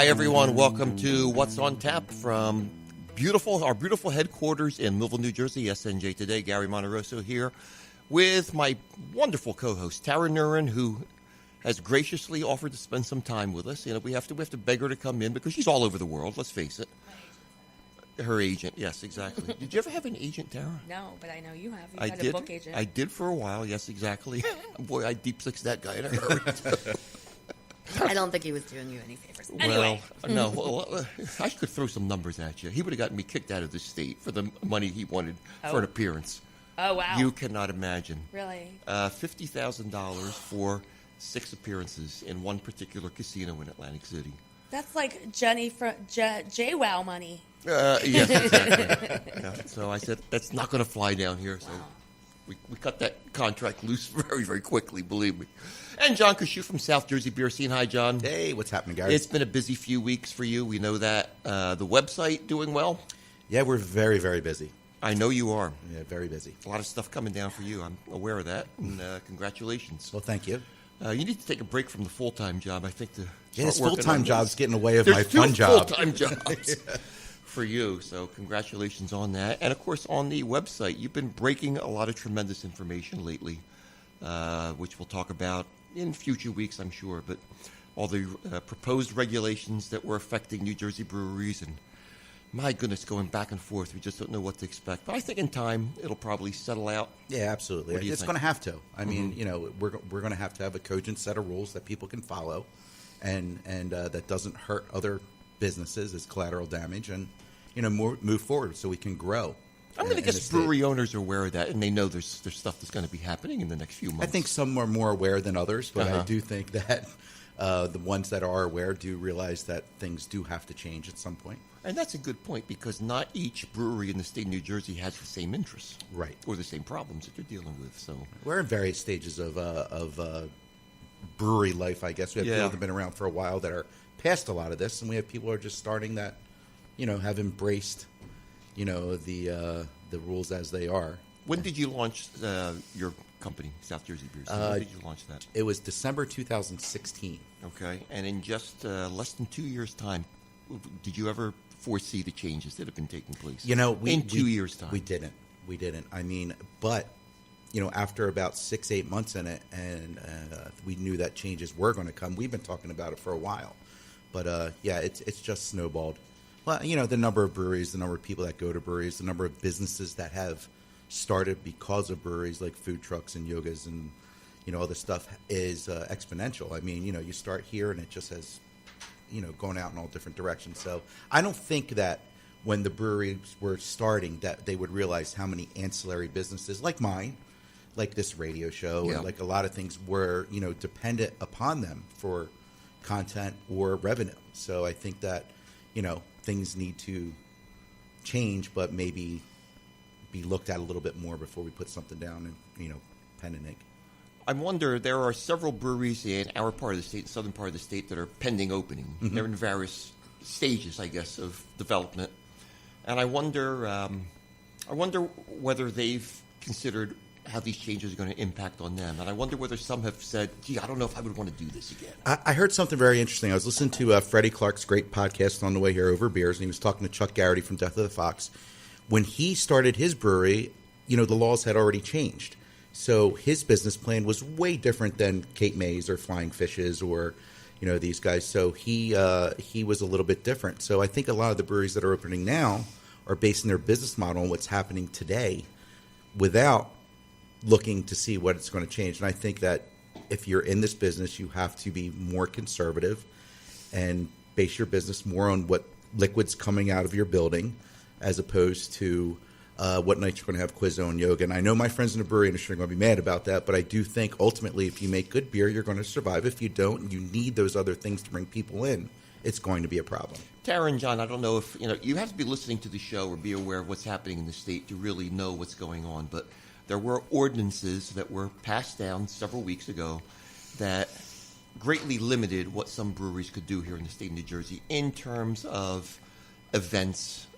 Hi, everyone. Welcome to What's on Tap from our beautiful headquarters in Millville, New Jersey, SNJ Today. Gary Monterosso here with my wonderful co-host, Tara Nurin, who has graciously offered to spend some time with us. You know, we have to beg her to come in because she's all over the world, let's face it. Her agent, yes, exactly. Did you ever have an agent, Tara? No, but I know you have. You I had did. a book agent. I did for a while, yes, exactly. Boy, I deep sixed that guy in a hurry. I don't think he was doing you any favors. Anyway. I could throw some numbers at you. He would have gotten me kicked out of the state for the money he wanted for an appearance. Oh, wow. You cannot imagine. Really? $50,000 for 6 appearances in one particular casino in Atlantic City. That's like Jenny from JWoww money. Yes, exactly. Yeah, so I said, that's not going to fly down here. So we cut that contract loose very, very quickly, believe me. And John Kashu from South Jersey Beer Scene. Hi, John. Hey, what's happening, Gary? It's been a busy few weeks for you. We know that. The website doing well? Yeah, we're very, very busy. I know you are. Yeah, very busy. A lot of stuff coming down for you. I'm aware of that. And congratulations. Well, thank you. You need to take a break from the full-time job, I think, to this start working full-time on job's this. getting away of There's my 2 fun job. full-time jobs for you, so congratulations on that. And, of course, on the website, you've been breaking a lot of tremendous information lately, which we'll talk about in future weeks, I'm sure. But all the proposed regulations that were affecting New Jersey breweries and, my goodness, going back and forth. We just don't know what to expect. But I think in time, it'll probably settle out. Yeah, absolutely. It's going to have to. I mean, we're going to have a cogent set of rules that people can follow and that doesn't hurt other businesses as collateral damage and, move forward so we can grow. I'm going to guess brewery owners are aware of that, and they know there's stuff that's going to be happening in the next few months. I think some are more aware than others, but I do think that the ones that are aware do realize that things do have to change at some point. And that's a good point because not each brewery in the state of New Jersey has the same interests, right, or the same problems that they're dealing with. So we're in various stages of brewery life, I guess. We have people that have been around for a while that are past a lot of this, and we have people who are just starting that, have embraced, the rules as they are. When did you launch your company, South Jersey Beer Scene? When did you launch that? It was December 2016. Okay, and in just less than 2 years' time, did you ever foresee the changes that have been taking place? In 2 years' time. We didn't. I mean, but, after about 6-8 months in it, and we knew that changes were going to come. We've been talking about it for a while. But, it's just snowballed. Well, the number of breweries, the number of people that go to breweries, the number of businesses that have started because of breweries like food trucks and yogas and, all this stuff is exponential. I mean, you start here and it just has going out in all different directions. So I don't think that when the breweries were starting that they would realize how many ancillary businesses like mine, like this radio show, and like a lot of things were, dependent upon them for content or revenue. So I think that, things need to change, but maybe be looked at a little bit more before we put something down and, pen and ink. I wonder, there are several breweries in our part of the state, the southern part of the state, that are pending opening. Mm-hmm. They're in various stages, I guess, of development. And I wonder whether they've considered how these changes are going to impact on them. And I wonder whether some have said, gee, I don't know if I would want to do this again. I heard something very interesting. I was listening to Freddie Clark's great podcast on the way here over beers, and he was talking to Chuck Garrity from Death of the Fox. When he started his brewery, the laws had already changed. So his business plan was way different than Cape May's or Flying Fishes or, these guys. So he was a little bit different. So I think a lot of the breweries that are opening now are basing their business model on what's happening today without looking to see what it's going to change. And I think that if you're in this business, you have to be more conservative and base your business more on what liquid's coming out of your building as opposed to what night you're going to have Quizzo and yoga. And I know my friends in the brewery industry are going to be mad about that, but I do think ultimately if you make good beer, you're going to survive. If you don't, and you need those other things to bring people in, it's going to be a problem. Tara and John, I don't know if, you have to be listening to the show or be aware of what's happening in the state to really know what's going on, but there were ordinances that were passed down several weeks ago that greatly limited what some breweries could do here in the state of New Jersey in terms of events,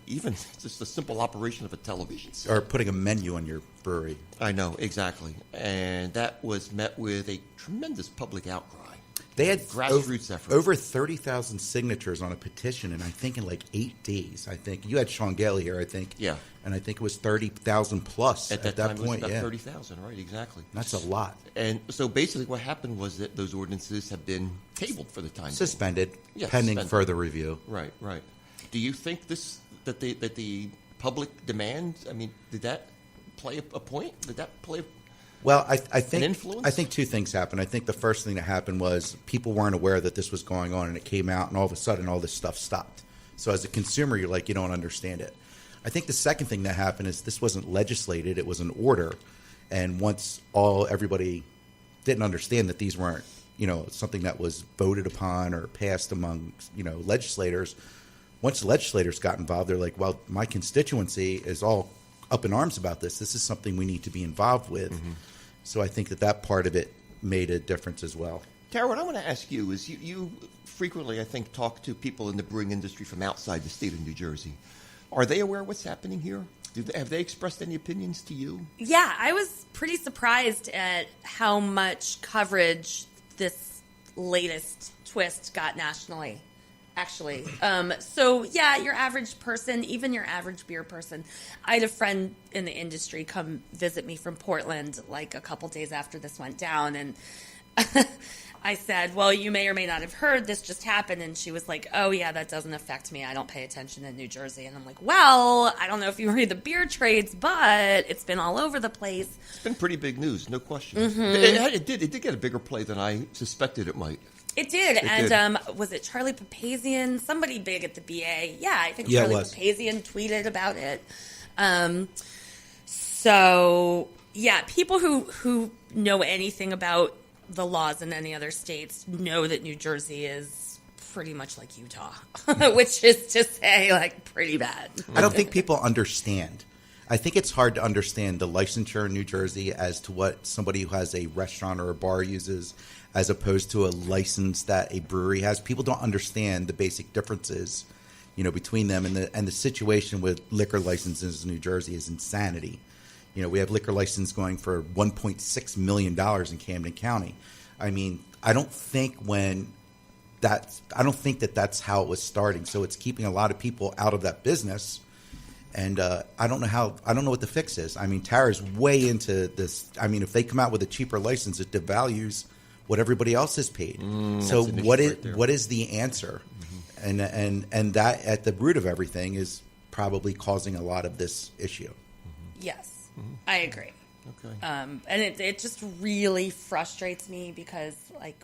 even just the simple operation of a television set. Or putting a menu on your brewery. I know, exactly. And that was met with a tremendous public outcry. They had grassroots effort. over 30,000 signatures on a petition, and I think in like 8 days. I think you had Sean Gailey here. I think, Yeah. and I think it was 30,000 plus At that time, point. it was about Yeah, 30,000, right? Exactly. that's a lot. And so basically what happened was that those ordinances have been tabled for the time being. Suspended, Yeah, pending suspended. further review. Right, right. Do you think that the public demand, I mean, did that play a point? Did that play Well, I think influence? I think two things happened. I think the first thing that happened was people weren't aware that this was going on, and it came out, and all of a sudden, all this stuff stopped. So as a consumer, you're like, you don't understand it. I think the second thing that happened is this wasn't legislated; it was an order. And once everybody didn't understand that these weren't, something that was voted upon or passed among, legislators. Once the legislators got involved, they're like, well, my constituency is all up in arms about this. This is something we need to be involved with. Mm-hmm. So I think that part of it made a difference as well. Tara, what I want to ask you is you frequently, I think, talk to people in the brewing industry from outside the state of New Jersey. Are they aware of what's happening here? Have they expressed any opinions to you? Yeah, I was pretty surprised at how much coverage this latest twist got nationally, actually. So, yeah, your average person, even your average beer person. I had a friend in the industry come visit me from Portland like a couple days after this went down, and I said, well, you may or may not have heard this just happened. And she was like, oh, yeah, that doesn't affect me. I don't pay attention in New Jersey. And I'm like, well, I don't know if you read the beer trades, but it's been all over the place. It's been pretty big news, no question. Mm-hmm. It did get a bigger play than I suspected it might. It did. It And did. Was it Charlie Papazian? Somebody big at the BA. Yeah, I think Yeah, it Charlie was. Papazian tweeted about it. So, yeah, people who know anything about the laws in any other states know that New Jersey is pretty much like Utah, which is to say, like, pretty bad. I don't think people understand. I think it's hard to understand the licensure in New Jersey as to what somebody who has a restaurant or a bar uses as opposed to a license that a brewery has. People don't understand the basic differences, between them, and the situation with liquor licenses in New Jersey is insanity. We have liquor license going for $1.6 million in Camden County. I mean, I don't think that's how it was starting. So it's keeping a lot of people out of that business. And I don't know what the fix is. I mean, Tara's way into this. I mean, if they come out with a cheaper license, it devalues what everybody else has paid. So That's an what issue is right there. what is the answer? Mm-hmm. And that at the root of everything is probably causing a lot of this issue. Yes, I agree. Okay. And it just really frustrates me because, like,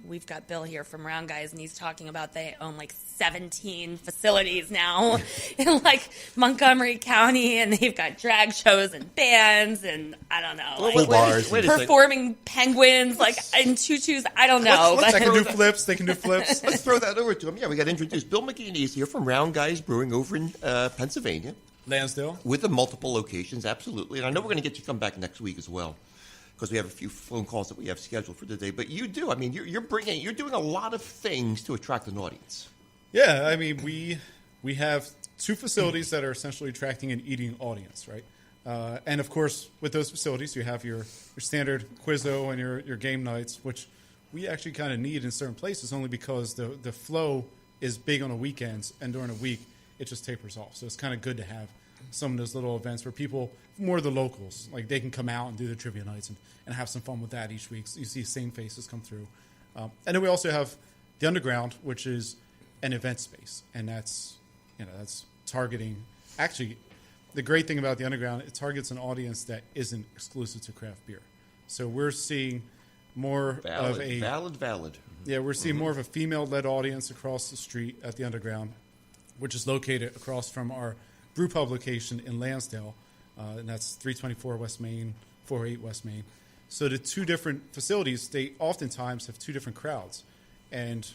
we've got Bill here from Round Guys, and he's talking about they own, like, 17 facilities now in, like, Montgomery County, and they've got drag shows and bands, and I don't know. Well, like, bars. wait a second. performing penguins, like, in tutus, I don't know. Let's but They can do flips. They can do flips. Let's throw that over to him. Yeah, we got to introduce Bill McGeeney is here from Round Guys Brewing over in Pennsylvania. Lansdale. With the multiple locations, absolutely. And I know we're going to get you to come back next week as well, because we have a few phone calls that we have scheduled for today. But you do. I mean, you're doing a lot of things to attract an audience. Yeah, I mean, we have two facilities that are essentially attracting an eating audience, right? And of course, with those facilities, you have your standard Quizzo and your game nights, which we actually kind of need in certain places, only because the flow is big on the weekends, and during the week it just tapers off. So it's kind of good to have some of those little events where people, more the locals, like they can come out and do the trivia nights and have some fun with that each week. So you see the same faces come through. And then we also have the Underground, which is an event space, and that's targeting. Actually, the great thing about the Underground, it targets an audience that isn't exclusive to craft beer. So we're seeing more of a valid. yeah, we're seeing more of a female-led audience across the street at the Underground, which is located across from our brew pub location in Lansdale, and that's 324 West Main, 408 West Main. So the two different facilities, they oftentimes have two different crowds, and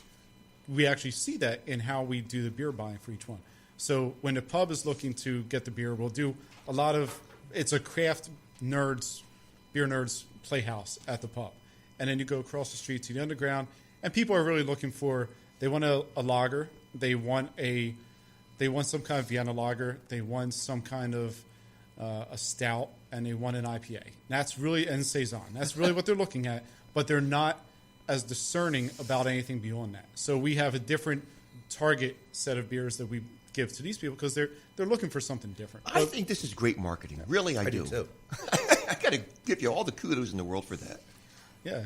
we actually see that in how we do the beer buying for each one. So when the pub is looking to get the beer, we'll do a lot of, it's a craft nerds, beer nerds playhouse at the pub. And then you go across the street to the Underground, and people are really looking for, they want a lager, they want some kind of Vienna lager, they want some kind of a stout, and they want an IPA. That's really, and Saison. That's really what they're looking at, but they're not as discerning about anything beyond that. So we have a different target set of beers that we give to these people because they're looking for something different. I think this is great marketing. Really, I do. too. I got to give you all the kudos in the world for that. Yeah.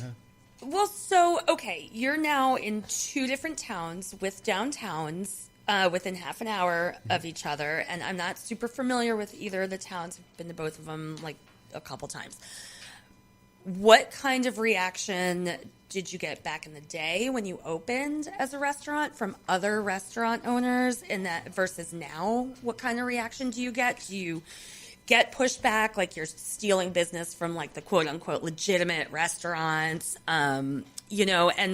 Well, so, okay, you're now in 2 different towns with downtowns within half an hour of each other, and I'm not super familiar with either of the towns. I've been to both of them like a couple times. What kind of reaction did you get back in the day when you opened as a restaurant from other restaurant owners in that versus now? What kind of reaction do you get? Do you get pushback like you're stealing business from like the quote unquote legitimate restaurants? And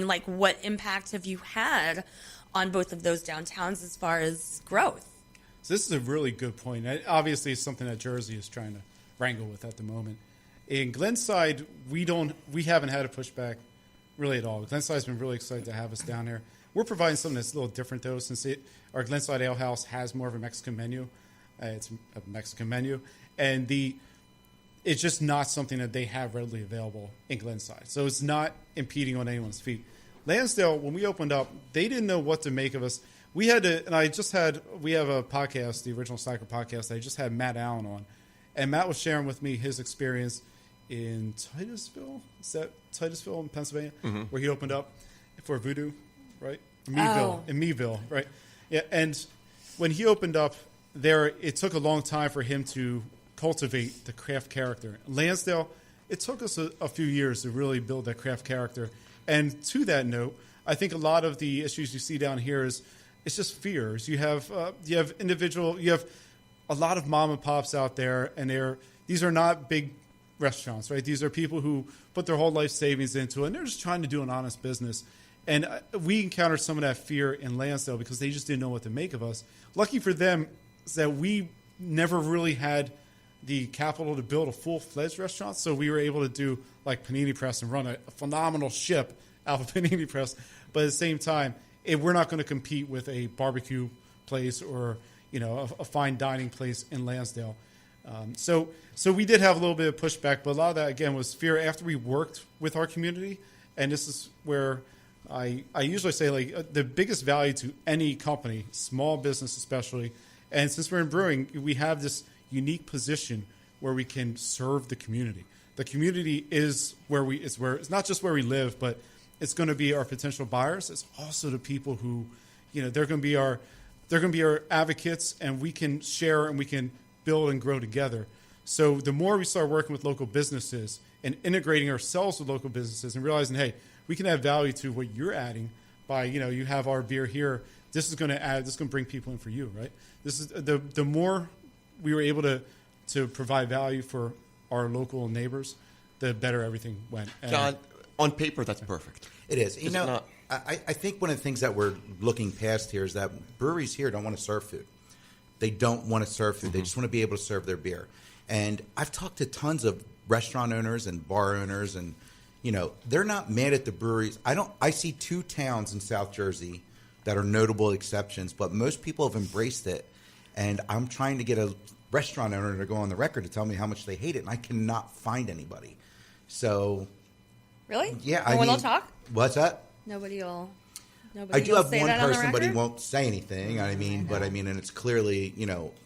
like what impact have you had on both of those downtowns as far as growth? So this is a really good point. Obviously, it's something that Jersey is trying to wrangle with at the moment. In Glenside, we haven't had a pushback really at all. Glenside's been really excited to have us down there. We're providing something that's a little different though, since our Glenside Ale House has more of a Mexican menu. It's a Mexican menu, and it's just not something that they have readily available in Glenside. So it's not impeding on anyone's feet. Lansdale, when we opened up, they didn't know what to make of us. We have a podcast, the Original Cycle podcast. I just had Matt Allen on, and Matt was sharing with me his experience in Titusville. Is that Titusville in Pennsylvania, where he opened up for Voodoo, right? Meadville, in Meadville, right? Yeah, and when he opened up there, it took a long time for him to cultivate the craft character. Lansdale, it took us a few years to really build that craft character. And to that note, I think a lot of the issues you see down here it's just fears. You have a lot of mom and pops out there, and these are not big restaurants, right? These are people who put their whole life savings into it, and they're just trying to do an honest business. And we encountered some of that fear in Lansdale because they just didn't know what to make of us. Lucky for them is that we never really had the capital to build a full-fledged restaurant, so we were able to do like Panini Press and run a phenomenal ship out of Panini Press. But at the same time, we're not going to compete with a barbecue place or a fine dining place in Lansdale. So we did have a little bit of pushback, but a lot of that again was fear after we worked with our community. And this is where I usually say like the biggest value to any company, small business especially, and since we're in brewing, we have this unique position where we can serve the community. The community is it's not just where we live, but it's going to be our potential buyers. It's also the people who, they're going to be our advocates, and we can share and we can build and grow together. So the more we start working with local businesses and integrating ourselves with local businesses and realizing, hey, we can add value to what you're adding by, you have our beer here. This is going to bring people in for you, right? This is the more we were able to provide value for our local neighbors, the better everything went. And John, on paper, that's perfect. It is. I I think one of the things that we're looking past here is that breweries here don't want to serve food. They don't want to serve food. They just want to be able to serve their beer. And I've talked to tons of restaurant owners and bar owners, and they're not mad at the breweries. I see 2 towns in South Jersey that are notable exceptions, but most people have embraced it. And I'm trying to get a restaurant owner to go on the record to tell me how much they hate it, and I cannot find anybody. So, Really? yeah, No one will talk? What's that? Nobody will I do have say one that on the person, but he record? won't say anything. And it's clearly,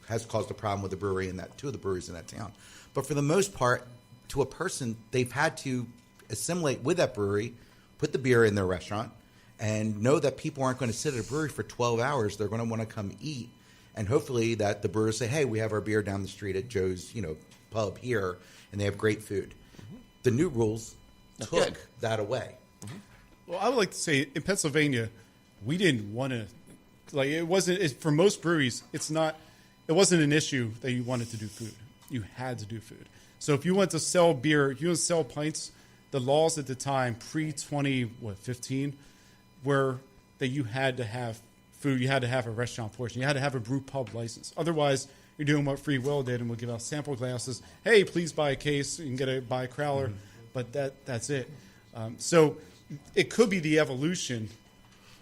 has caused a problem with the brewery and that 2 of the breweries in that town. But for the most part, to a person, they've had to assimilate with that brewery, put the beer in their restaurant, and know that people aren't going to sit at a brewery for 12 hours. They're going to want to come eat. And hopefully that the brewers say, hey, we have our beer down the street at Joe's, pub here, and they have great food. The new rules took that away. Well, I would like to say in Pennsylvania, we didn't want to, it wasn't, for most breweries, it wasn't an issue that you wanted to do food. You had to do food. So if you want to sell beer, if you want to sell pints, the laws at the time, pre-2015, were that you had to have food, you had to have a restaurant portion, you had to have a brew pub license. Otherwise, you're doing what Free Will did, and we'll give out sample glasses. Hey, please buy a case. You can buy a crowler, but that's it. So it could be the evolution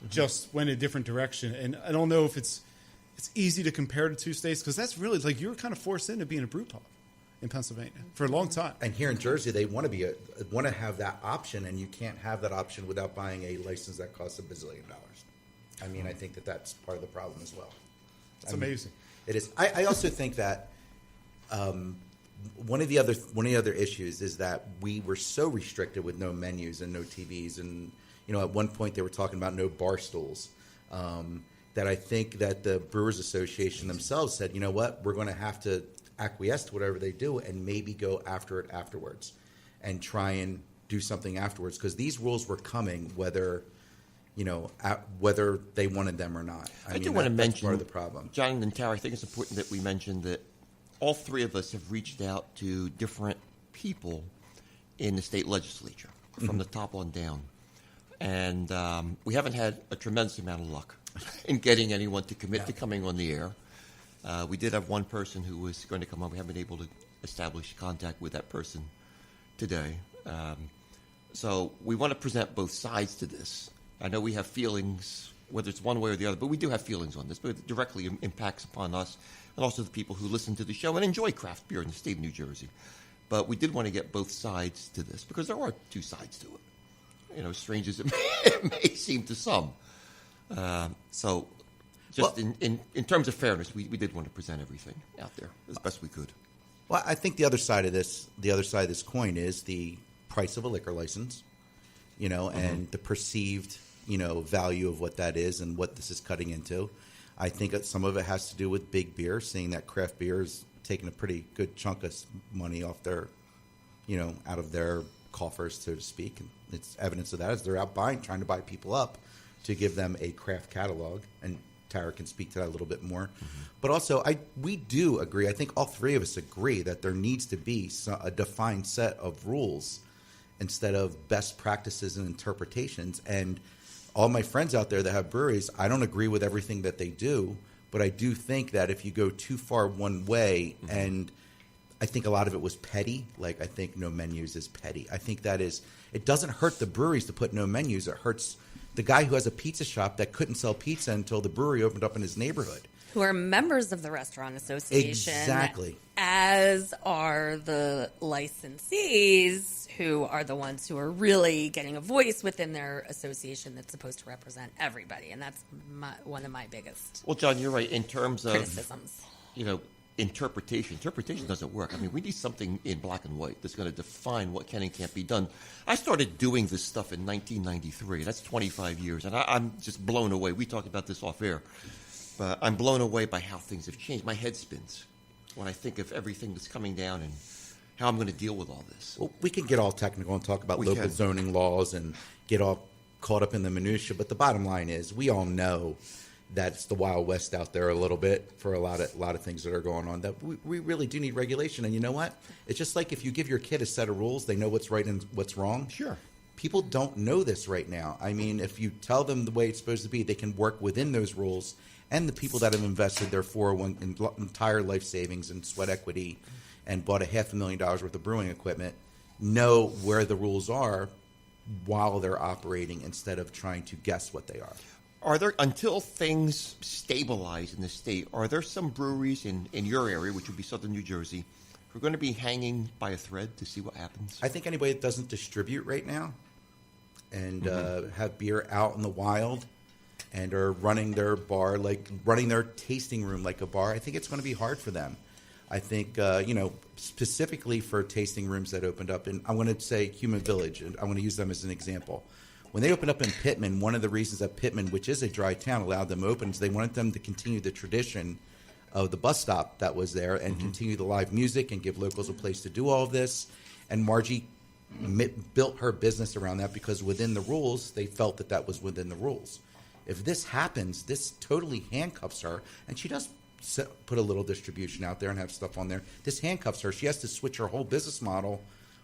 just went a different direction. And I don't know if it's easy to compare the 2 states because that's really you're kind of forced into being a brew pub. in Pennsylvania for a long time. And here in Jersey, they want to have that option, and you can't have that option without buying a license that costs $1 bazillion. I mean, I think that's part of the problem as well. It's amazing. It is. I also think that one of the other issues is that we were so restricted with no menus and no TVs, and at one point they were talking about no bar stools. That I think that the Brewers Association themselves said, you know what, we're going to have to acquiesce to whatever they do and maybe go after it afterwards and try and do something afterwards, because these rules were coming whether they wanted them or not. I do want to mention part of the problem. John and Tara, I think it's important that we mention that all three of us have reached out to different people in the state legislature from the top on down. And we haven't had a tremendous amount of luck in getting anyone to commit to coming on the air. We did have one person who was going to come on. We haven't been able to establish contact with that person today. So we want to present both sides to this. I know we have feelings, whether it's one way or the other, but we do have feelings on this, but it directly impacts upon us and also the people who listen to the show and enjoy craft beer in the state of New Jersey. But we did want to get both sides to this because there are two sides to it. Strange as it may seem to some. So just in terms of fairness, we did want to present everything out there as best we could. Well, I think the other side of this coin is the price of a liquor license, and the perceived, value of what that is and what this is cutting into. I think that some of it has to do with big beer, seeing that craft beer is taking a pretty good chunk of money off their, out of their coffers, so to speak. And it's evidence of that as they're out trying to buy people up to give them a craft catalog. And Tara can speak to that a little bit more. Mm-hmm. But also, we do agree, I think all three of us agree that there needs to be a defined set of rules instead of best practices and interpretations. And all my friends out there that have breweries, I don't agree with everything that they do, but I do think that if you go too far one way, and I think a lot of it was petty, like I think no menus is petty. I think that is, it doesn't hurt the breweries to put no menus. It hurts the guy who has a pizza shop that couldn't sell pizza until the brewery opened up in his neighborhood. Who are members of the Restaurant Association. Exactly. As are the licensees, who are the ones who are really getting a voice within their association that's supposed to represent everybody. And that's one of my biggest Well, John, you're right. In terms of criticisms. Interpretation doesn't work. I mean, we need something in black and white that's going to define what can and can't be done. I started doing this stuff in 1993. That's 25 years, and I'm just blown away. We talked about this off air, but I'm blown away by how things have changed. My head spins when I think of everything that's coming down and how I'm going to deal with all this. Well, we can get all technical and talk about local zoning laws and get all caught up in the minutia, but the bottom line is we all know that it's the Wild West out there a little bit for a lot of things that are going on, that we really do need regulation. And you know what? It's just like if you give your kid a set of rules, they know what's right and what's wrong. Sure. People don't know this right now. I mean, if you tell them the way it's supposed to be, they can work within those rules. And the people that have invested their 401 entire life savings and sweat equity and bought $500,000 worth of brewing equipment know where the rules are while they're operating instead of trying to guess what they are. Are there, until things stabilize in the state, are there some breweries in your area, which would be southern New Jersey, who are going to be hanging by a thread to see what happens? I think anybody that doesn't distribute right now and have beer out in the wild and are running their bar, like running their tasting room like a bar, I think it's going to be hard for them. I think, specifically for tasting rooms that opened up, and I'm going to say Human Village, and I want to use them as an example. When they opened up in Pittman, one of the reasons that Pittman, which is a dry town, allowed them open is they wanted them to continue the tradition of the bus stop that was there and continue the live music and give locals a place to do all of this. And Margie built her business around that because within the rules, they felt that that was within the rules. If this happens, this totally handcuffs her, and she does put a little distribution out there and have stuff on there. This handcuffs her. She has to switch her whole business model,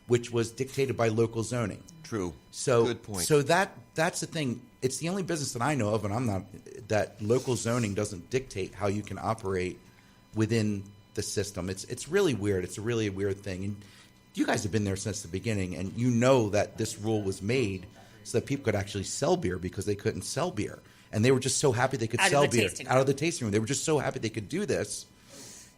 which was dictated by local zoning. True. So, good point. So that's the thing. It's the only business that I know of, and I'm not, that local zoning doesn't dictate how you can operate within the system. It's really weird. It's a really weird thing. And you guys have been there since the beginning, and you know that this rule was made so that people could actually sell beer because they couldn't sell beer. And they were just so happy they could sell beer out of the tasting room. They were just so happy they could do this.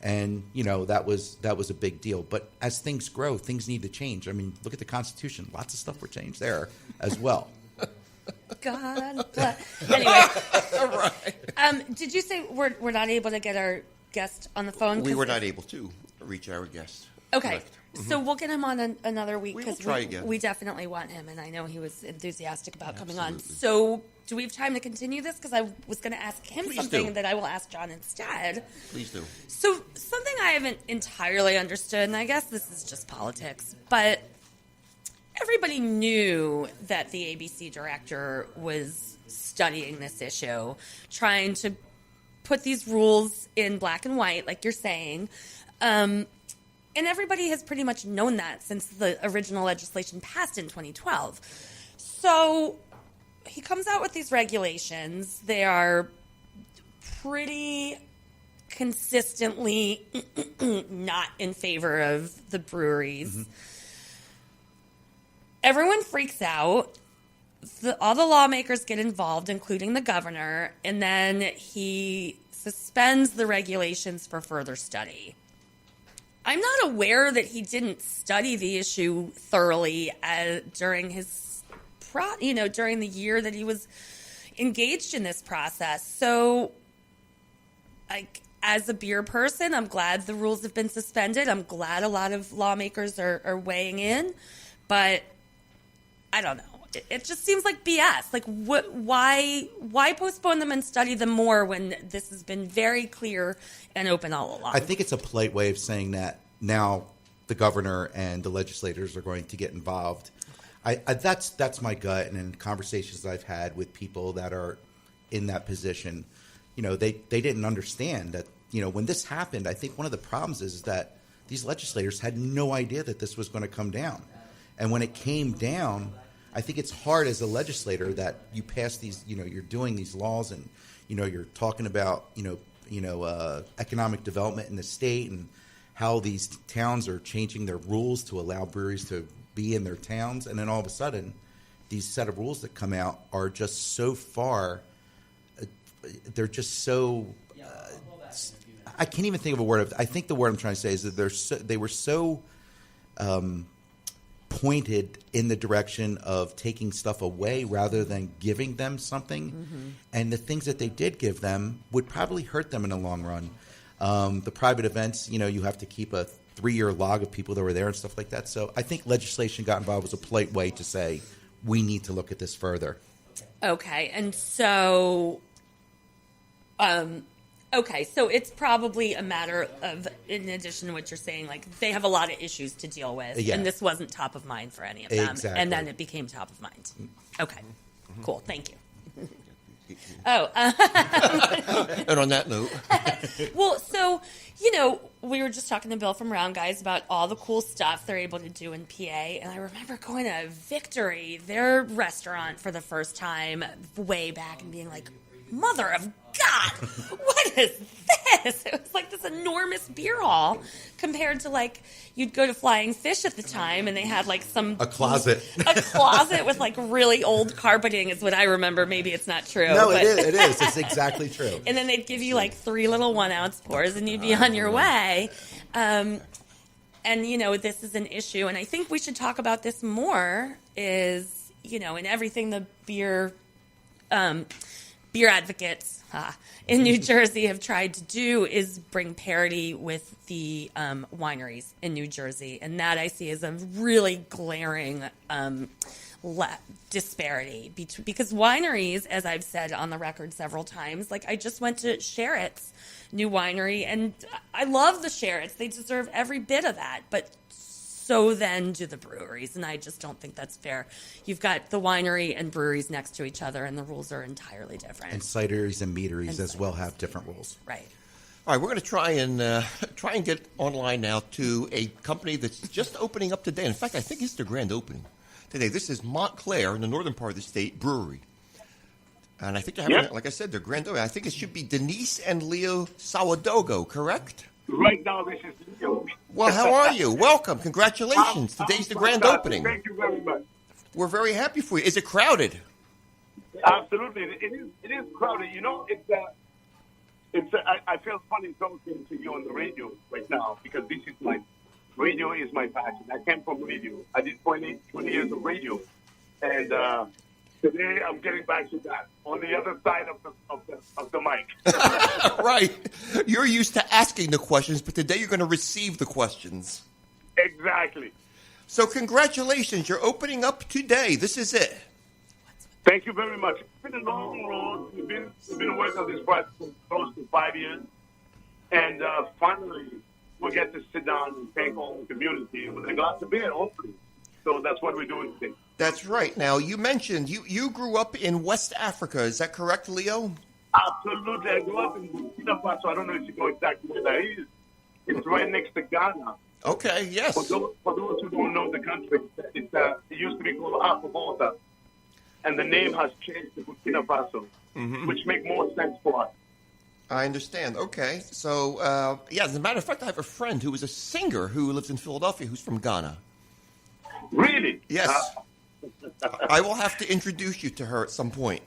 And, you know, that was a big deal. But as things grow, things need to change. I mean, look at the Constitution. Lots of stuff were changed there as well. God bless. Anyway, Right. did you say we're not able to get our guest on the phone? We were not able to reach our guest. Okay. Correct. So we'll get him on another week We will because try again. we definitely want him, and I know he was enthusiastic about coming on. Absolutely. So do we have time to continue this? Because I was going to ask him Please something do. that I will ask John instead. Please do. So something I haven't entirely understood, and I guess this is just politics, but everybody knew that the ABC director was studying this issue, trying to put these rules in black and white, like you're saying. And everybody has pretty much known that since the original legislation passed in 2012. So he comes out with these regulations. They are pretty consistently not in favor of the breweries. Mm-hmm. Everyone freaks out. All the lawmakers get involved, including the governor, and then he suspends the regulations for further study. I'm not aware that he didn't study the issue thoroughly during his, during the year that he was engaged in this process. So, as a beer person, I'm glad the rules have been suspended. I'm glad a lot of lawmakers are weighing in, but I don't know. It just seems like BS. Like, why postpone them and study them more when this has been very clear and open all along? I think it's a polite way of saying that now the governor and the legislators are going to get involved. That's my gut, and in conversations I've had with people that are in that position, you know, they didn't understand that, you know, when this happened, I think one of the problems is that these legislators had no idea that this was going to come down. And when it came down, I think it's hard as a legislator that you pass these, you know, you're doing these laws and, you know, you're talking about, economic development in the state and how these towns are changing their rules to allow breweries to be in their towns. And then all of a sudden, these set of rules that come out are just so far, they're just so, I can't even think of a word. I think the word I'm trying to say is that they were so pointed in the direction of taking stuff away rather than giving them something. Mm-hmm. And the things that they did give them would probably hurt them in the long run. The private events, you know, you have to keep a 3-year log of people that were there and stuff like that. So I think legislation got involved was a polite way to say, we need to look at this further. Okay. And so, so it's probably a matter of, in addition to what you're saying, like they have a lot of issues to deal with, Yeah. and this wasn't top of mind for any of them. Exactly. And then it became top of mind. Okay. Cool. Thank you. And on that note, Well, so, you know, we were just talking to Bill from Round Guys about all the cool stuff they're able to do in PA, and I remember going to Victory, their restaurant, for the first time way back and being like, mother of God, what is this? It was like this enormous beer hall compared to, like, you'd go to Flying Fish at the time and they had like A closet. A closet with like really old carpeting is what I remember. Maybe it's not true. No, but. it is. It's exactly true. And then they'd give you like 3 little 1-ounce pours and you'd be on your way. And, you know, this is an issue. And I think we should talk about this more is, you know, in everything the beer advocates in New Jersey have tried to do is bring parity with the wineries in New Jersey. And that I see as a really glaring disparity because wineries, as I've said on the record several times, like I just went to Sherritt's new winery and I love the Sherritt's. They deserve every bit of that. But so then do the breweries, and I just don't think that's fair. You've got the winery and breweries next to each other, and the rules are entirely different. And cideries and meaderies as well have different rules. Right. all right, we're going to try and get online now to a company that's just opening up today. In fact, I think it's their grand opening today. This is Montclair in the northern part of the state, Brewery. And I think they're having, like I said, their grand opening. I think it should be Denise and Leo Sawadogo, correct? Right now, this is Leo. Well, how are you? Welcome. Congratulations. Today's the grand opening. Thank you very much. We're very happy for you. Is it crowded? Absolutely. It is crowded. You know, I feel funny talking to you on the radio right now because radio is my passion. I came from radio. I did 20 years of radio, and today I'm getting back to that on the other side of the mic. Right. You're used to asking the questions, but today you're going to receive the questions. Exactly. So congratulations. You're opening up today. This is it. Thank you very much. It's been a long road. We've been working on this project for close to 5 years, and finally we get to sit down and thank all the community with a glass of beer, hopefully. So that's what we're doing today. That's right. Now, you mentioned you grew up in West Africa. Is that correct, Leo? Absolutely. I grew up in Burkina Faso. I don't know if you know exactly where that is. It's right next to Ghana. Okay, yes. For those who don't know the country, it used to be called Afro-Volta, and the name has changed to Burkina Faso, which makes more sense for us. I understand. Okay. So, as a matter of fact, I have a friend who is a singer who lives in Philadelphia who's from Ghana. Really? Yes. I will have to introduce you to her at some point.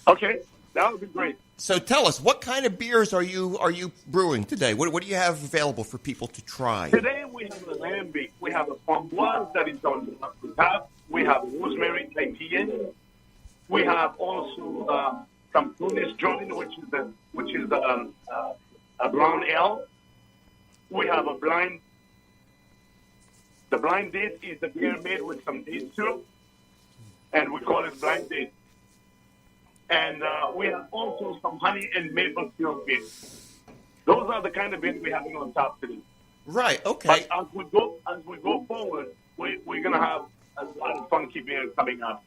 Okay. That would be great. So tell us, what kind of beers are you brewing today? What do you have available for people to try? Today we have a lambic. We have a framboise that is on the top. We have rosemary IPA. We have also some Tunis joint, which is a brown ale. We have a blind. The blind date is a beer made with some date syrup, and we call it blind date. And we have also some honey and maple syrup beers. Those are the kind of beers we're having on top today. Right. Okay. But as we go forward, we're gonna have a lot of funky beers coming up.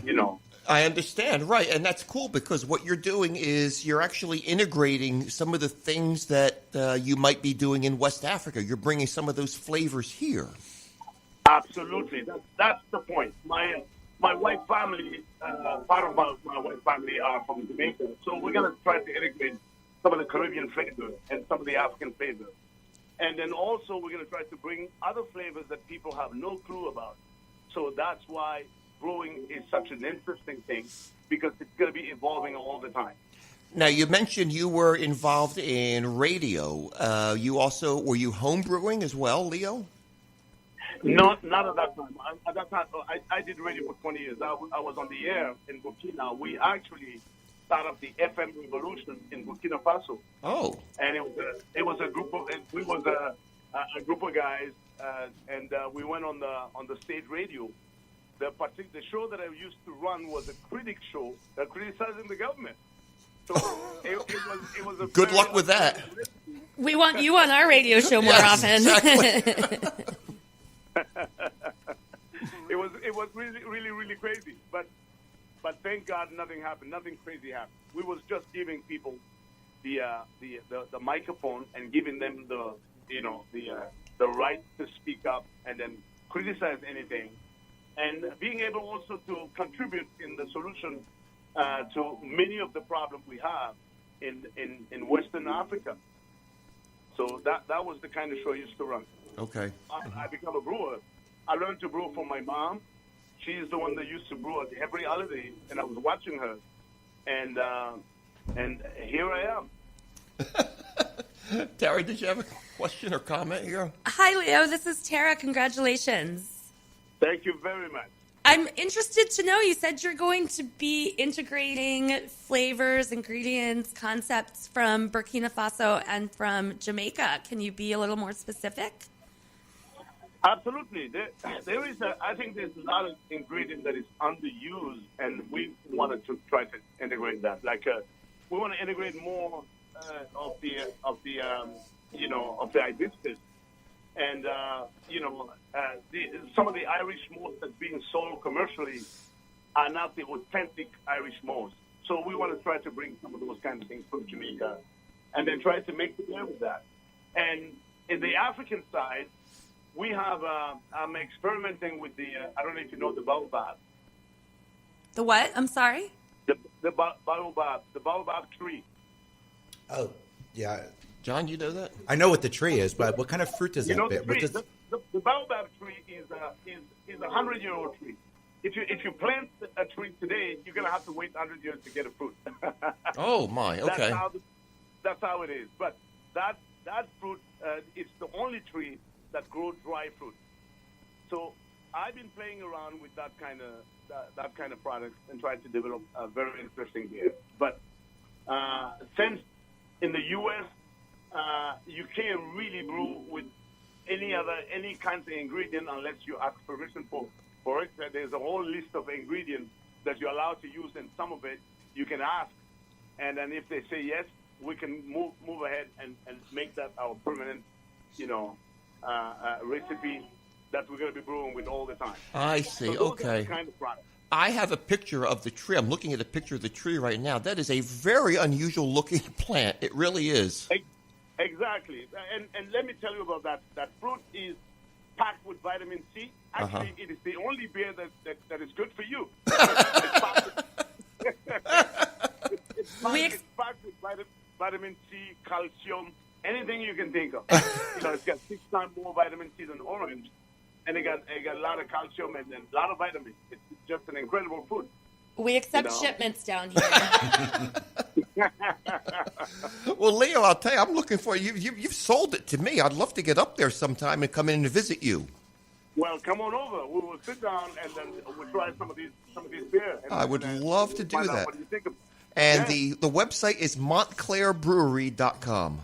You know. I understand, right, and that's cool because what you're doing is you're actually integrating some of the things that you might be doing in West Africa. You're bringing some of those flavors here. Absolutely, that's the point. My white family, part of my white family are from Jamaica, so we're gonna try to integrate some of the Caribbean flavors and some of the African flavors, and then also we're gonna try to bring other flavors that people have no clue about. So that's why brewing is such an interesting thing because it's going to be evolving all the time. Now, you mentioned you were involved in radio. Were you home brewing as well, Leo? Not at that time. At that time, I did radio for 20 years. I was on the air in Burkina. We actually started up the FM revolution in Burkina Faso. Oh. And it was a group of a group of guys, and we went on the state radio. The show that I used to run was a critic show criticizing the government. So it was a good luck with that. We want you on our radio show more often. Exactly. It was really, really, really crazy. But thank God nothing happened. Nothing crazy happened. We was just giving people the microphone and giving them the right to speak up and then criticize anything. And being able also to contribute in the solution to many of the problems we have in Western Africa. So that was the kind of show I used to run. Okay. I became a brewer. I learned to brew from my mom. She's the one that used to brew at every holiday, and I was watching her. And here I am. Tara, did you have a question or comment here? Hi, Leo. This is Tara. Congratulations. Thank you very much. I'm interested to know, you said you're going to be integrating flavors, ingredients, concepts from Burkina Faso and from Jamaica. Can you be a little more specific? Absolutely. There is I think there's a lot of ingredient that is underused, and we wanted to try to integrate that. Like we want to integrate more of the hibiscus. And, some of the Irish malts that's being sold commercially are not the authentic Irish malts. So we want to try to bring some of those kind of things from Jamaica and then try to make the beer with that. And in the African side, we have, I'm experimenting with I don't know if you know the baobab. The what? I'm sorry? The baobab tree. Oh, yeah. John, you know that? I know what the tree is, but what kind of fruit is You know that? the tree. The baobab tree is a 100-year-old tree. If you plant a tree today, you're gonna have to wait 100 years to get a fruit. Oh my, okay. that's how it is. But that fruit, it's the only tree that grows dry fruit. So I've been playing around with that kind of product and trying to develop a very interesting beer. But since in the U.S. You can't really brew with any kinds of ingredient unless you ask permission for it. There's a whole list of ingredients that you're allowed to use, and some of it you can ask, and then if they say yes, we can move ahead and make that our permanent, recipe that we're going to be brewing with all the time. I see. So those are Okay. the kind of products. I have a picture of the tree. I'm looking at a picture of the tree right now. That is a very unusual looking plant. It really is. Exactly. And let me tell you about that. That fruit is packed with vitamin C. Actually, it is the only beer that is good for you. It's packed with vitamin C, calcium, anything you can think of. It's got 6 times more vitamin C than orange. And it got a lot of calcium and a lot of vitamins. It's just an incredible fruit. We accept shipments down here. Well, Leo, I'll tell you, I'm looking for you. You've sold it to me. I'd love to get up there sometime and come in and visit you. Well, come on over. We will sit down and then we'll try some of these beer. I would love to do find out that. what you think of it. And Yeah. the website is MontclairBrewery.com.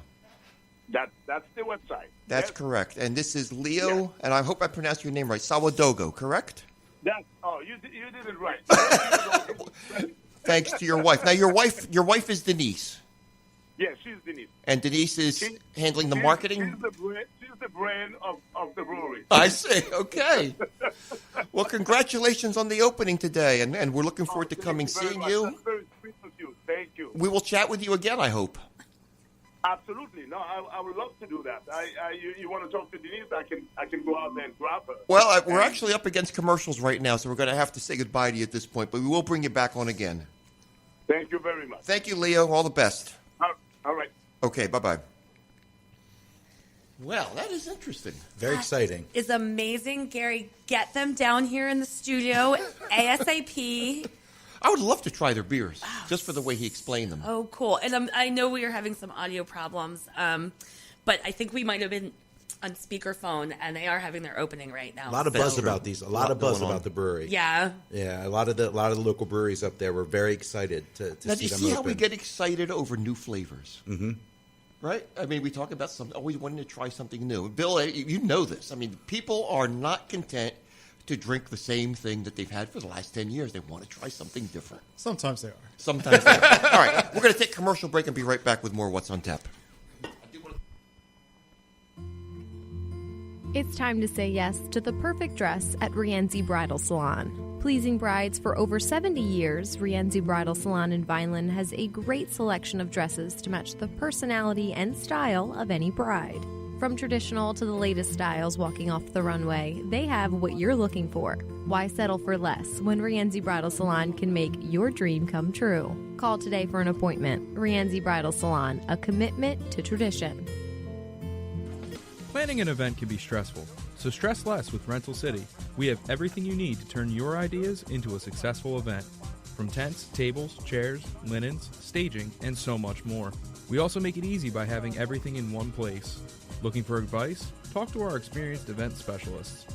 That's the website. That's Yes. correct. And this is Leo, Yeah. and I hope I pronounced your name right, Sawadogo, correct? You did it right. Thanks to your wife. Now, your wife is Denise, Yeah, she's Denise. and Denise is She- handling the She's marketing. She's the brain of the brewery. I see. Okay. Well, congratulations on the opening today, and we're looking forward to coming Thank you very seeing much. you. That's very sweet of you. Thank you. We will chat with you again, I hope. Absolutely. No, I would love to do that. You want to talk to Denise? I can go out there and grab her. Well, we're actually up against commercials right now, so we're going to have to say goodbye to you at this point, but we will bring you back on again. Thank you very much. Thank you, Leo. All the best. All right. Okay, bye-bye. Well, that is interesting. Very exciting. Is amazing, Gary. Get them down here in the studio ASAP. I would love to try their beers, just for the way he explained them. Oh, cool. And I know we are having some audio problems, but I think we might have been on speakerphone, and they are having their opening right now. A lot of That's buzz true. about these. A A lot lot of buzz going on. about the brewery. Yeah. Yeah, a lot of the local breweries up there were very excited to Now, do see you them see open. how we get excited over new flavors? Mm-hmm. Right? I mean, we talk about always wanting to try something new. Bill, you know this. I mean, people are not content to drink the same thing that they've had for the last 10 years. They want to try something different. Sometimes they are. Sometimes they are. All right, we're going to take a commercial break and be right back with more What's on Tap. It's time to say yes to the perfect dress at Rienzi Bridal Salon. Pleasing brides for over 70 years, Rienzi Bridal Salon in Vineland has a great selection of dresses to match the personality and style of any bride. From traditional to the latest styles walking off the runway, they have what you're looking for. Why settle for less when Rienzi Bridal Salon can make your dream come true? Call today for an appointment. Rienzi Bridal Salon, a commitment to tradition. Planning an event can be stressful, so stress less with Rental City. We have everything you need to turn your ideas into a successful event. From tents, tables, chairs, linens, staging, and so much more. We also make it easy by having everything in one place. Looking for advice? Talk to our experienced event specialists.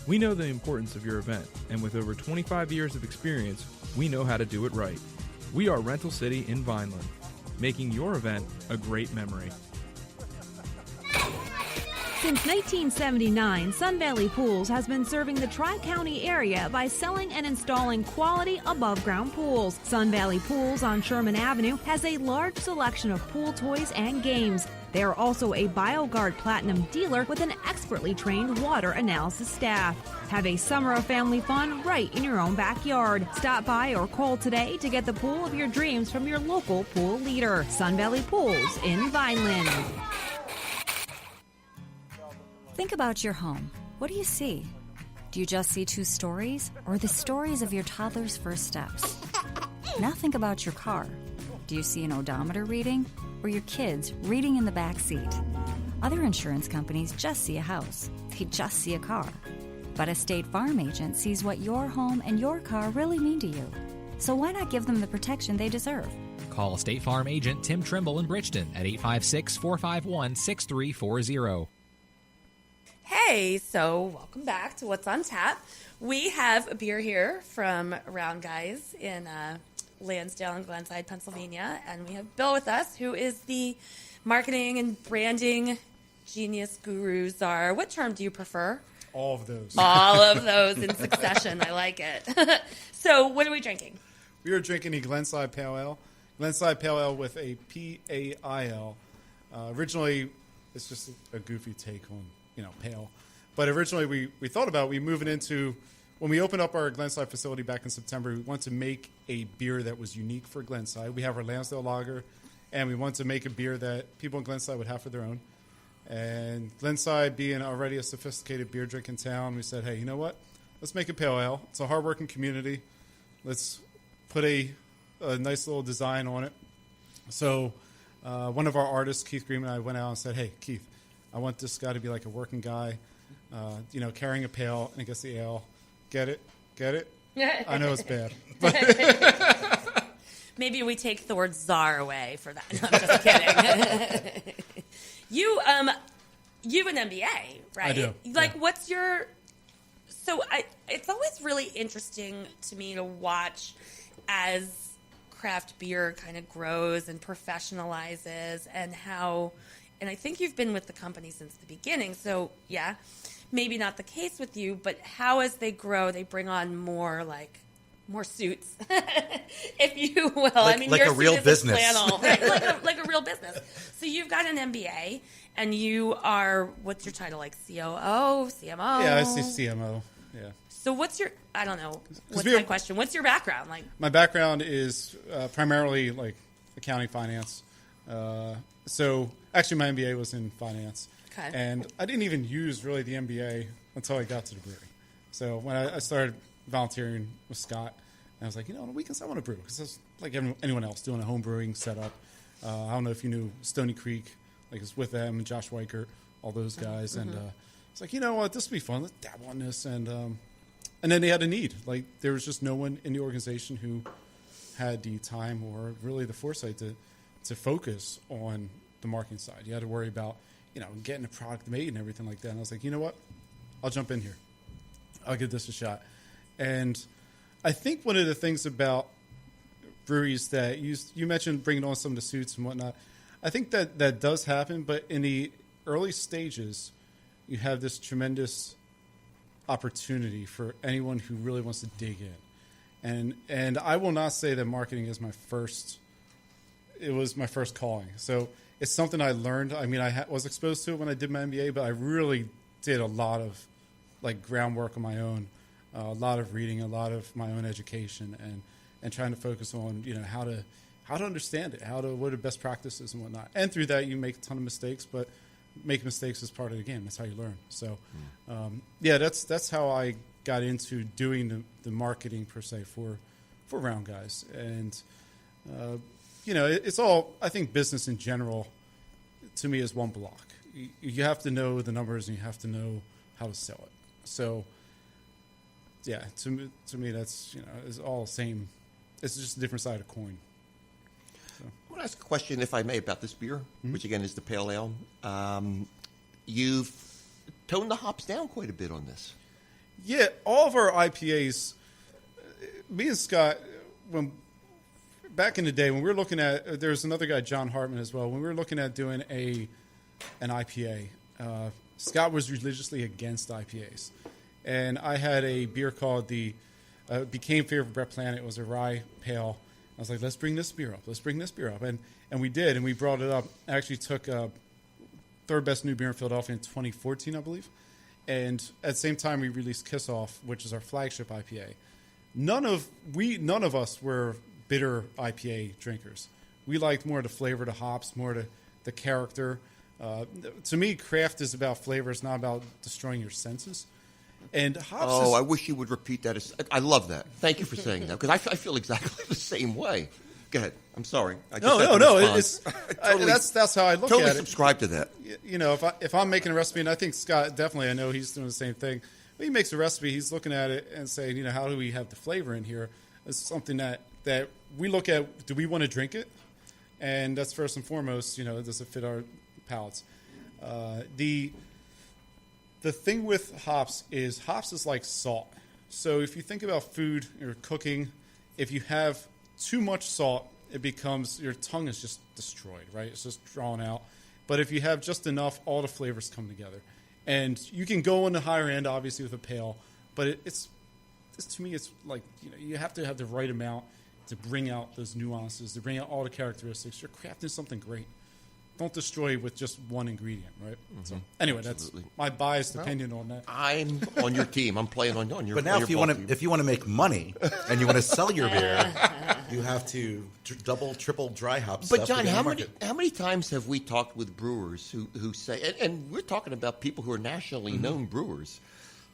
We know the importance of your event, and with over 25 years of experience, we know how to do it right. We are Rental City in Vineland, making your event a great memory. Since 1979, Sun Valley Pools has been serving the Tri-County area by selling and installing quality above-ground pools. Sun Valley Pools on Sherman Avenue has a large selection of pool toys and games. They are also a BioGuard Platinum dealer with an expertly trained water analysis staff. Have a summer of family fun right in your own backyard. Stop by or call today to get the pool of your dreams from your local pool leader. Sun Valley Pools in Vineland. Think about your home. What do you see? Do you just see 2 stories or the stories of your toddler's first steps? Now think about your car. Do you see an odometer reading or your kids reading in the back seat? Other insurance companies just see a house. They just see a car. But a State Farm agent sees what your home and your car really mean to you. So why not give them the protection they deserve? Call State Farm agent Tim Trimble in Bridgeton at 856-451-6340. Hey, so welcome back to What's on Tap. We have a beer here from Round Guys in Lansdale and Glenside, Pennsylvania, and we have Bill with us, who is the marketing and branding genius guru czar. What term do you prefer? All of those. All of those in succession. I like it. So, what are we drinking? We are drinking a Glenside Pail Ale. Glenside Pail Ale with a P-A-I-L. Originally, it's just a goofy take on, pale. But originally, we thought about we moving into, when we opened up our Glenside facility back in September, we wanted to make a beer that was unique for Glenside. We have our Lansdale Lager, and we wanted to make a beer that people in Glenside would have for their own. And Glenside being already a sophisticated beer drinking town, we said, hey, you know what? Let's make a pale ale. It's a hardworking community. Let's put a nice little design on it. So one of our artists, Keith Green, and I went out and said, hey, Keith, I want this guy to be like a working guy, carrying a pail and against the ale. Get it? I know it's bad. Maybe we take the word czar away for that. No, I'm just kidding. You have an MBA, right? I do. Like, what's your... So it's always really interesting to me to watch as craft beer kind of grows and professionalizes and how... And I think you've been with the company since the beginning. So, yeah, maybe not the case with you, but how as they grow, they bring on more suits, if you will. Like your a real suit is business. Flannel, right? like a real business. So you've got an MBA, and you are, what's your title, like COO, CMO? Yeah, I see CMO, yeah. So what's your, I don't know, what's my question? What's your background? My background is primarily like accounting, finance. So actually my MBA was in finance. Okay. And I didn't even use really the MBA until I got to the brewery. So when I started volunteering with Scott, and I was like, on the weekends I want to brew, because it's like anyone else doing a home brewing setup. I don't know if you knew Stony Creek, it's with them and Josh Weichert, all those guys. Mm-hmm. And it's like, you know what, this will be fun. Let's dabble on this. And then they had a need. Like, there was just no one in the organization who had the time or really the foresight to focus on the marketing side. You had to worry about, getting a product made and everything like that. And I was like, you know what, I'll jump in here. I'll give this a shot. And I think one of the things about breweries that you mentioned bringing on some of the suits and whatnot, I think that does happen, but in the early stages, you have this tremendous opportunity for anyone who really wants to dig in. And I will not say that marketing is it was my first calling. So it's something I learned. I mean, I was exposed to it when I did my MBA, but I really did a lot of groundwork on my own, a lot of reading, a lot of my own education, and trying to focus on how to understand it, what are the best practices and whatnot. And through that, you make a ton of mistakes, but make mistakes is part of the game. That's how you learn. So, that's how I got into doing the marketing per se for Round Guys. And it's all, I think business in general to me is one block. You have to know the numbers and you have to know how to sell it. So, yeah, to me that's is all the same. It's just a different side of the coin. So. I want to ask a question, if I may, about this beer, which again is the pale ale. You've toned the hops down quite a bit on this. Yeah, all of our IPAs. Me and Scott, back in the day when we were looking at, there's another guy, John Hartman, as well. When we were looking at doing an IPA, Scott was religiously against IPAs. And I had a beer called became favorite Brett Planet. It was a rye pale. I was like, let's bring this beer up. And we did, and we brought it up. I actually took third best new beer in Philadelphia in 2014, I believe. And at the same time, we released Kiss Off, which is our flagship IPA. None of us were bitter IPA drinkers. We liked more of the flavor, the hops, more of the character. To me, craft is about flavor. It's not about destroying your senses. And hops I wish you would repeat that. I love that. Thank you for saying that, because I feel exactly the same way. Go ahead. I'm sorry. No. It's that's how I look at it. Totally subscribe to that. If I'm making a recipe, and I think Scott definitely, I know he's doing the same thing. When he makes a recipe, he's looking at it and saying, how do we have the flavor in here? It's something that we look at. Do we want to drink it? And that's first and foremost, does it fit our palates? The thing with hops is like salt. So if you think about food or cooking, if you have too much salt, it becomes, your tongue is just destroyed, right? It's just drawn out. But if you have just enough, all the flavors come together. And you can go on the higher end, obviously, with a pail. But it's to me, it's like, you have to have the right amount to bring out those nuances, to bring out all the characteristics. You're crafting something great. Don't destroy with just one ingredient, right? Mm-hmm. So anyway, Absolutely. That's my biased opinion on that. I'm on your team. I'm playing on your. But now, on if your you ball want team. to make money and you want to sell your beer, you have to double, triple dry hop. But stuff John, to get how in the market. many times have we talked with brewers who say, and we're talking about people who are nationally known brewers,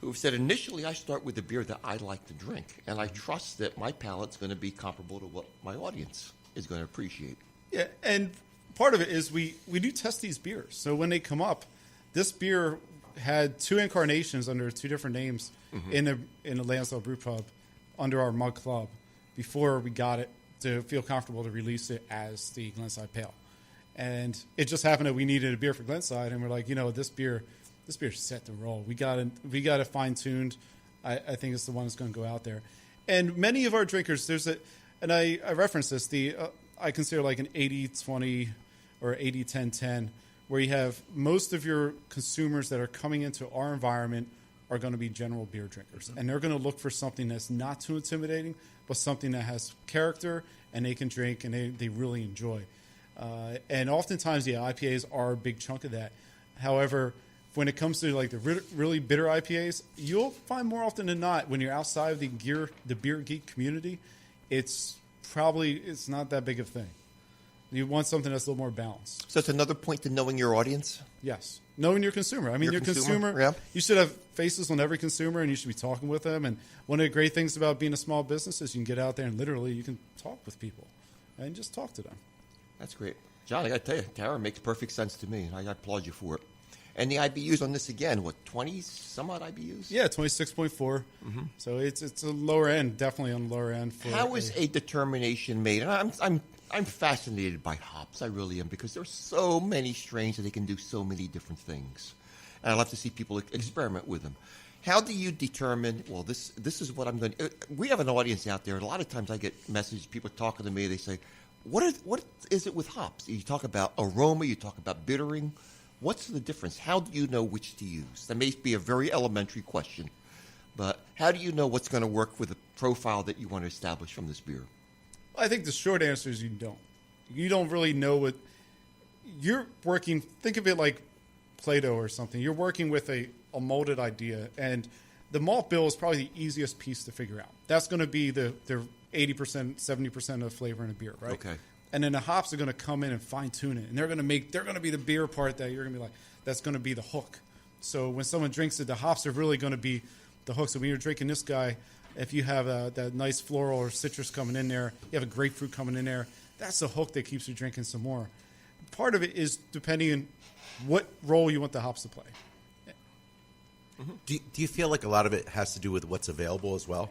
who've said initially I start with a beer that I like to drink, and I trust that my palate's going to be comparable to what my audience is going to appreciate. Yeah, and part of it is we do test these beers. So when they come up, this beer had 2 incarnations under 2 different names in the Lansdale Brew Pub under our mug club before we got it to feel comfortable to release it as the Glenside Pail. And it just happened that we needed a beer for Glenside, and we're like, this beer's set to roll. We got it fine-tuned. I think it's the one that's going to go out there. And many of our drinkers, and I reference this, I consider like an 80-20 or 80-10-10, where you have most of your consumers that are coming into our environment are going to be general beer drinkers. And they're going to look for something that's not too intimidating, but something that has character and they can drink and they really enjoy. And oftentimes, IPAs are a big chunk of that. However, when it comes to like the really bitter IPAs, you'll find more often than not when you're outside of the beer geek community, it's not that big of a thing. You want something that's a little more balanced. So it's another point to knowing your audience? Yes. Knowing your consumer. I mean, your consumer, yeah. You should have faces on every consumer, and you should be talking with them. And one of the great things about being a small business is you can get out there and literally you can talk with people and just talk to them. That's great. John, I got to tell you, Tara makes perfect sense to me, and I applaud you for it. And the IBUs on this again, 20-some-odd IBUs? Yeah, 26.4. Mm-hmm. So it's a lower end, definitely on the lower end. How is a determination made? And I'm fascinated by hops. I really am, because there's so many strains that they can do so many different things. And I love to see people experiment with them. How do you determine, well, this is what I'm going to... We have an audience out there. A lot of times I get messages, people talking to me, they say, what is it with hops? You talk about aroma, you talk about bittering. What's the difference? How do you know which to use? That may be a very elementary question, but how do you know what's going to work with the profile that you want to establish from this beer? I think the short answer is you don't. You don't really know what you're working. Think of it like Play-Doh or something. You're working with a molded idea, and the malt bill is probably the easiest piece to figure out. That's going to be the 80%, 70% of flavor in a beer, right? Okay. And then the hops are going to come in and fine tune it, and they're going to be the beer part that you're going to be like, that's going to be the hook. So when someone drinks it, the hops are really going to be the hook. So when you're drinking this guy, if you have that nice floral or citrus coming in there, you have a grapefruit coming in there, that's the hook that keeps you drinking some more. Part of it is depending on what role you want the hops to play. Mm-hmm. Do you feel like a lot of it has to do with what's available as well?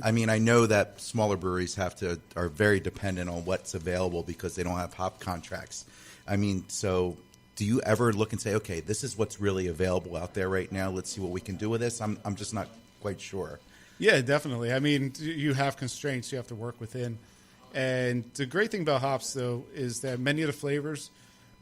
I mean, I know that smaller breweries are very dependent on what's available because they don't have hop contracts. I mean, so do you ever look and say, okay, this is what's really available out there right now. Let's see what we can do with this. I'm just not quite sure. Yeah, definitely. I mean, you have constraints you have to work within. And the great thing about hops, though, is that many of the flavors,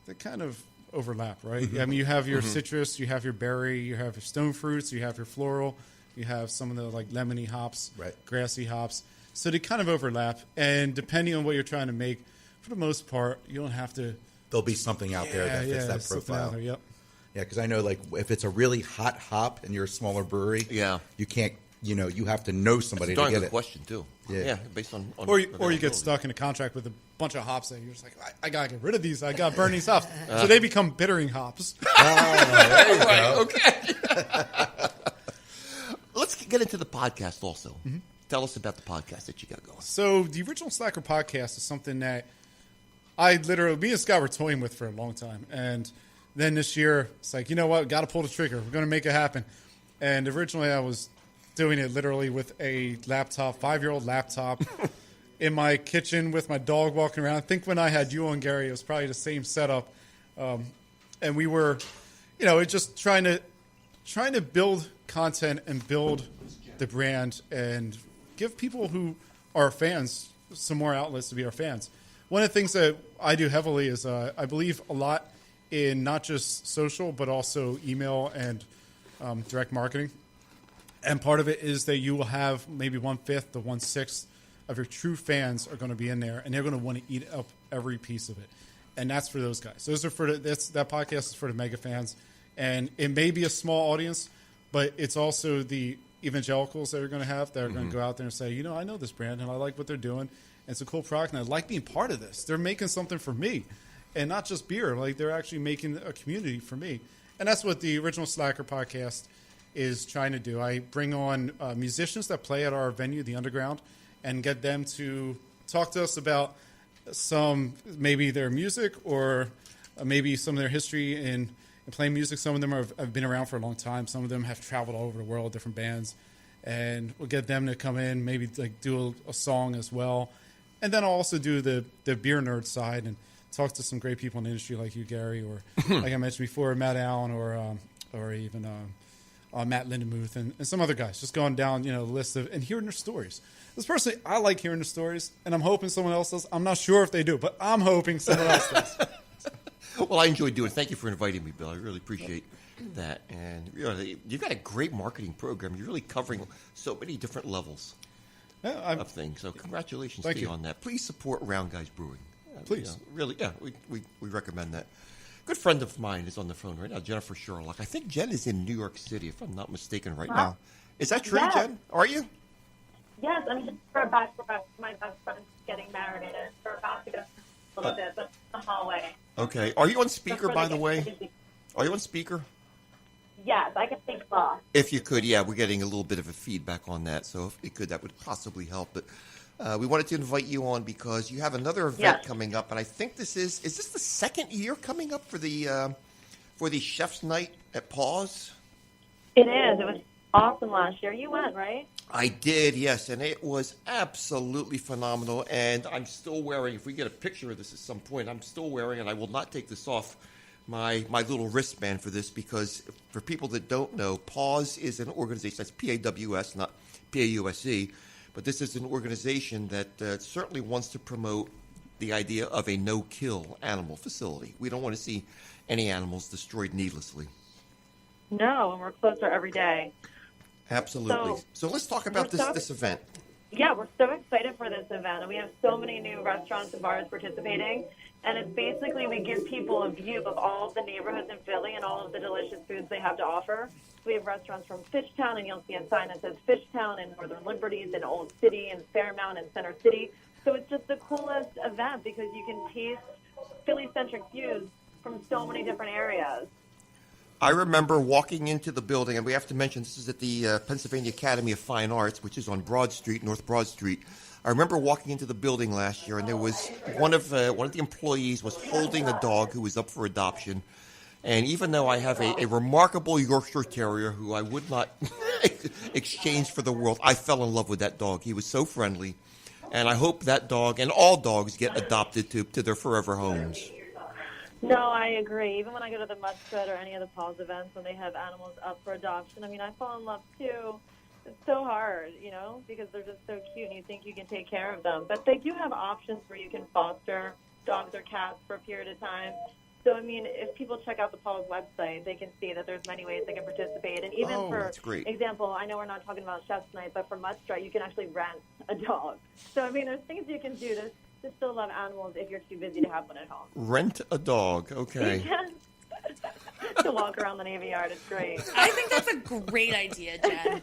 they kind of overlap, right? Mm-hmm. I mean, you have your citrus, you have your berry, you have your stone fruits, you have your floral, you have some of the like lemony hops, right, grassy hops. So they kind of overlap. And depending on what you're trying to make, for the most part, you don't have to. There'll be something out there that fits that profile. There, yep. Yeah, because I know, like, if it's a really hot hop and you're a smaller brewery, you can't. You have to know somebody to get it. That's a question, too. Yeah, based on or you get stuck in a contract with a bunch of hops that you're just like, I got to get rid of these. I got to burn these hops. So they become bittering hops. There you go. Okay. Let's get into the podcast also. Mm-hmm. Tell us about the podcast that you got going. So the Original Slacker podcast is something that me and Scott were toying with for a long time. And then this year, it's like, you know what? Got to pull the trigger. We're going to make it happen. And originally I was doing it literally with a laptop, 5-year-old laptop, in my kitchen with my dog walking around. I think when I had you on, Gary, it was probably the same setup. And we were, it's just trying to build content and build the brand and give people who are fans some more outlets to be our fans. One of the things that I do heavily is I believe a lot in not just social, but also email and direct marketing. And part of it is that you will have maybe 1/5 to 1/6 of your true fans are going to be in there, and they're going to want to eat up every piece of it. And that's for those guys. Those are that podcast is for the mega fans. And it may be a small audience, but it's also the evangelicals that are going to have that are going to go out there and say, I know this brand and I like what they're doing. And it's a cool product and I like being part of this. They're making something for me and not just beer. Like they're actually making a community for me. And that's what the Original Slacker podcast is trying to do. I bring on musicians that play at our venue, the Underground, and get them to talk to us about maybe their music or maybe some of their history in playing music. Some of them have been around for a long time. Some of them have traveled all over the world, different bands. And we'll get them to come in, maybe like do a song as well. And then I'll also do the beer nerd side and talk to some great people in the industry like you, Gary, or like I mentioned before, Matt Allen or even Matt Lindenmuth and some other guys. Just going down, the list and hearing their stories. This personally, I like hearing the stories, and I'm hoping someone else does. I'm not sure if they do, but I'm hoping someone else does. Well, I enjoyed doing it. Thank you for inviting me, Bill. I really appreciate that. And you've got a great marketing program. You're really covering so many different levels of things. So congratulations to you on that. Please support Round Guys Brewing. Please. Really, yeah, we recommend that. A good friend of mine is on the phone right now, Jennifer Sherlock. I think Jen is in New York City, if I'm not mistaken, right now. Is that true, Jen? Are you? Yes, I'm just about my best friend's getting married, and we're about to go a little bit, but in the hallway. Okay. Are you on speaker, by the way? Are you on speaker? Yes, I can take off. If you could, yeah, we're getting a little bit of a feedback on that, so if you could, that would possibly help. But we wanted to invite you on because you have another event coming up, and I think is this the second year coming up for the Chef's Night at Paws? It is. It was awesome last year. You went, right? I did, yes, and it was absolutely phenomenal, and I'm still wearing, if we get a picture of this at some point, I'm still wearing, and I will not take this off, my little wristband for this, because for people that don't know, PAWS is an organization, that's P-A-W-S, not P-A-U-S-E, but this is an organization that certainly wants to promote the idea of a no-kill animal facility. We don't want to see any animals destroyed needlessly. No, and we're closer every day. Absolutely. So let's talk about this event. Yeah, we're so excited for this event, and we have so many new restaurants and bars participating. And it's basically we give people a view of all of the neighborhoods in Philly and all of the delicious foods they have to offer. So we have restaurants from Fishtown, and you'll see a sign that says Fishtown and Northern Liberties and Old City and Fairmount and Center City. So it's just the coolest event because you can taste Philly-centric foods from so many different areas. I remember walking into the building, and we have to mention this is at the Pennsylvania Academy of Fine Arts, which is on Broad Street, North Broad Street. I remember walking into the building last year, and there was one of the employees was holding a dog who was up for adoption. And even though I have a remarkable Yorkshire Terrier who I would not exchange for the world, I fell in love with that dog. He was so friendly, and I hope that dog and all dogs get adopted to their forever homes. No, I agree. Even when I go to the Mud Spread or any of the Paws events when they have animals up for adoption, I mean, I fall in love too. It's so hard, because they're just so cute and you think you can take care of them. But they do have options where you can foster dogs or cats for a period of time. So, I mean, if people check out the Paws website, they can see that there's many ways they can participate. And even for example, I know we're not talking about Chef's Night, but for Mud Strut, you can actually rent a dog. So, I mean, there's things you can do to still love animals if you're too busy to have one at home. Rent a dog, okay. To walk around the Navy Yard, it's great. I think that's a great idea, Jen.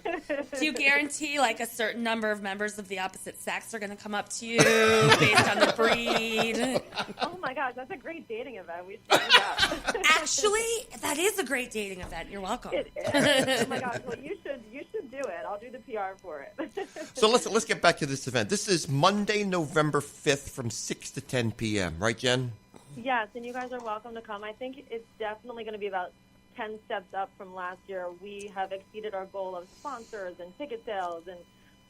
Do you guarantee like a certain number of members of the opposite sex are going to come up to you based on the breed? Oh my gosh, that's a great dating event. We should do that. Actually, that is a great dating event. You're welcome. It is. Oh my gosh, well you should do it. I'll do the PR for it. So let's get back to this event. This is Monday, November 5th from 6 to 10 p.m., right, Jen? Yes, and you guys are welcome to come. I think it's definitely going to be about 10 steps up from last year. We have exceeded our goal of sponsors and ticket sales, and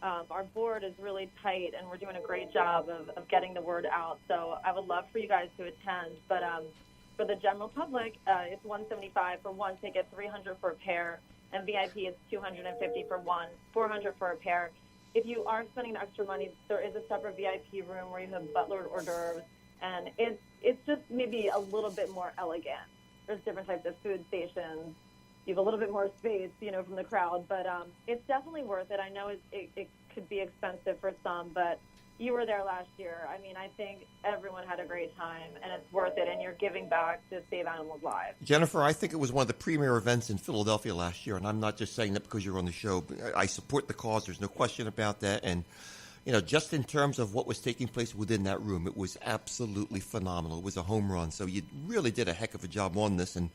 Our board is really tight, and we're doing a great job of getting the word out. So I would love for you guys to attend. But for the general public, it's $175 for one ticket, $300 for a pair, and VIP is $250 for one, $400 for a pair. If you are spending extra money, there is a separate VIP room where you have butler hors d'oeuvres, and it's just maybe a little bit more elegant. There's different types of food stations. You have a little bit more space, from the crowd, but it's definitely worth it. I know it could be expensive for some, but you were there last year. I mean, I think everyone had a great time, and it's worth it, and you're giving back to save animals' lives. Jennifer, I think it was one of the premier events in Philadelphia last year, and I'm not just saying that because you're on the show. But I support the cause. There's no question about that. And, just in terms of what was taking place within that room, it was absolutely phenomenal. It was a home run. So you really did a heck of a job on this. And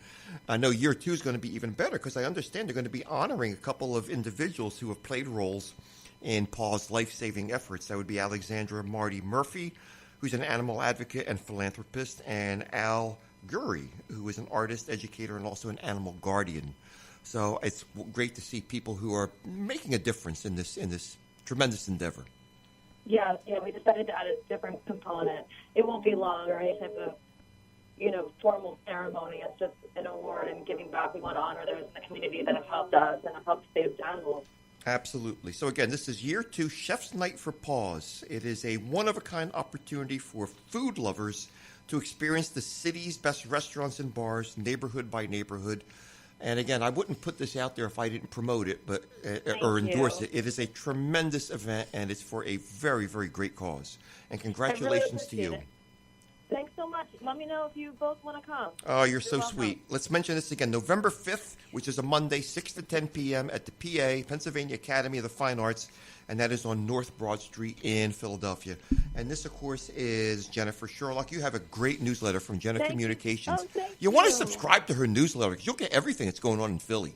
I know year 2 is going to be even better because I understand they're going to be honoring a couple of individuals who have played roles in Paul's life-saving efforts. That would be Alexandra Marty Murphy, who's an animal advocate and philanthropist, and Al Gurry, who is an artist, educator, and also an animal guardian. So it's great to see people who are making a difference in this tremendous endeavor. Yeah, we decided to add a different component. It won't be long or any type of, formal ceremony. It's just an award and giving back. We want to honor those in the community that have helped us and have helped save animals. Absolutely. So again, this is year 2, Chef's Night for Paws. It is a one-of-a-kind opportunity for food lovers to experience the city's best restaurants and bars, neighborhood by neighborhood. And again, I wouldn't put this out there if I didn't promote it, but or endorse it. It is a tremendous event, and it's for a very, very great cause. And congratulations to you. Thanks so much. Let me know if you both want to come. Oh, you're so sweet. Let's mention this again. November 5th, which is a Monday, 6 to 10 p.m. at the PA, Pennsylvania Academy of the Fine Arts, and that is on North Broad Street in Philadelphia. And this, of course, is Jennifer Sherlock. You have a great newsletter from Jenna Communications. You want to subscribe to her newsletter because you'll get everything that's going on in Philly.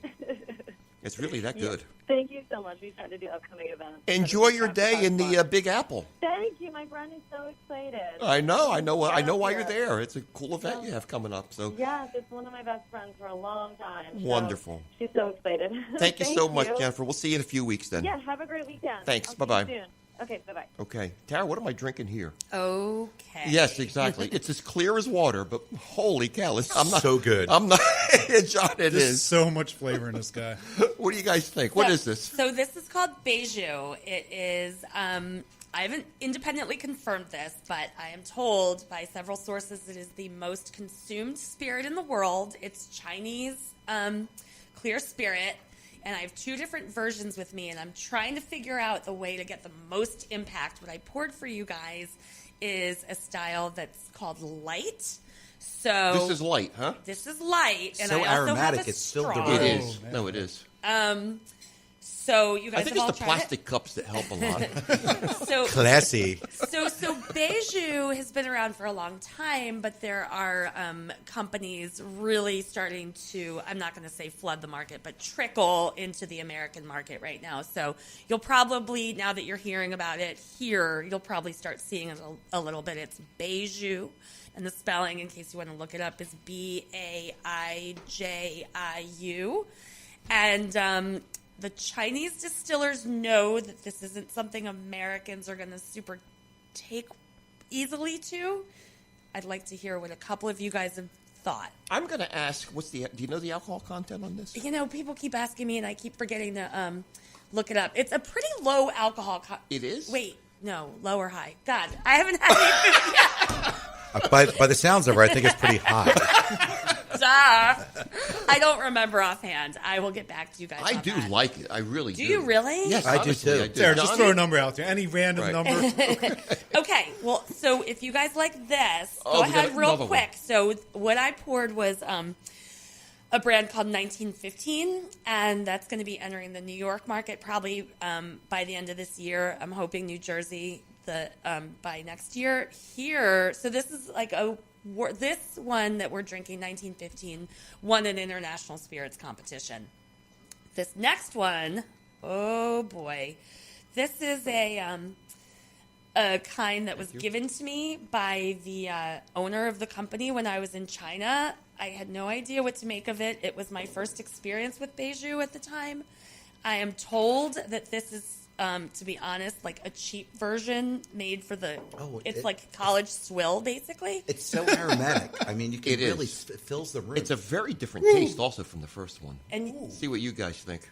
It's really that good. Thank you so much. We try to do upcoming events. Enjoy your day in the Big Apple. Thank you. My friend is so excited. I know why you're there. It's a cool event you have coming up. So yes, it's one of my best friends for a long time. Wonderful. So she's so excited. Thank you so much, Jennifer. We'll see you in a few weeks then. Yeah, have a great weekend. Thanks. I'll Bye-bye. see you soon. Okay, bye-bye. Okay. Tara, what am I drinking here? Okay. Yes, exactly. It's as clear as water, but holy cow. I'm not so good. I'm not, John, There's so much flavor in this guy. What do you guys think? What is this? So this is called Beiju. It is, I haven't independently confirmed this, but I am told by several sources it is the most consumed spirit in the world. It's Chinese clear spirit. And I have 2 different versions with me, and I'm trying to figure out the way to get the most impact. What I poured for you guys is a style that's called light. So this is light, huh? This is light, and so I also aromatic, have a it's still straw. It is. No, it is. So you guys I think have all it's the tried plastic it? cups that help a lot. So classy. So Beiju has been around for a long time, but there are companies really starting to, I'm not going to say flood the market, but trickle into the American market right now. So you'll probably, now that you're hearing about it here, you'll probably start seeing it a little bit. It's Beiju, and the spelling, in case you want to look it up, is Baiju. And the Chinese distillers know that this isn't something Americans are going to super take easily to. I'd like to hear what a couple of you guys have thought. I'm going to ask, do you know the alcohol content on this? People keep asking me, and I keep forgetting to look it up. It's a pretty low alcohol It is? Wait, no, low or high. God, I haven't had it yet. By the sounds of it, I think it's pretty high. I don't remember offhand. I will get back to you guys. I do like it. I really do. Do you really? Yes, I do honestly, too. I do. Sarah, just throw a number out there. Any random number. Okay, well, so if you guys like this, Oh, go we got ahead real another quick. So what I poured was a brand called 1915, and that's going to be entering the New York market probably by the end of this year. I'm hoping New Jersey by next year. Here, so this is like this one that we're drinking, 1915, won an international spirits competition. This next one, oh boy, this is a kind that was given to me by the owner of the company when I was in China. I had no idea what to make of it. It was my first experience with Beiju at the time. I am told that this is to be honest, like a cheap version made for the. It's it- like college swill, basically. It's so aromatic. I mean, you can It really is. it fills the room. It's a very different taste also from the first one. And see what you guys think.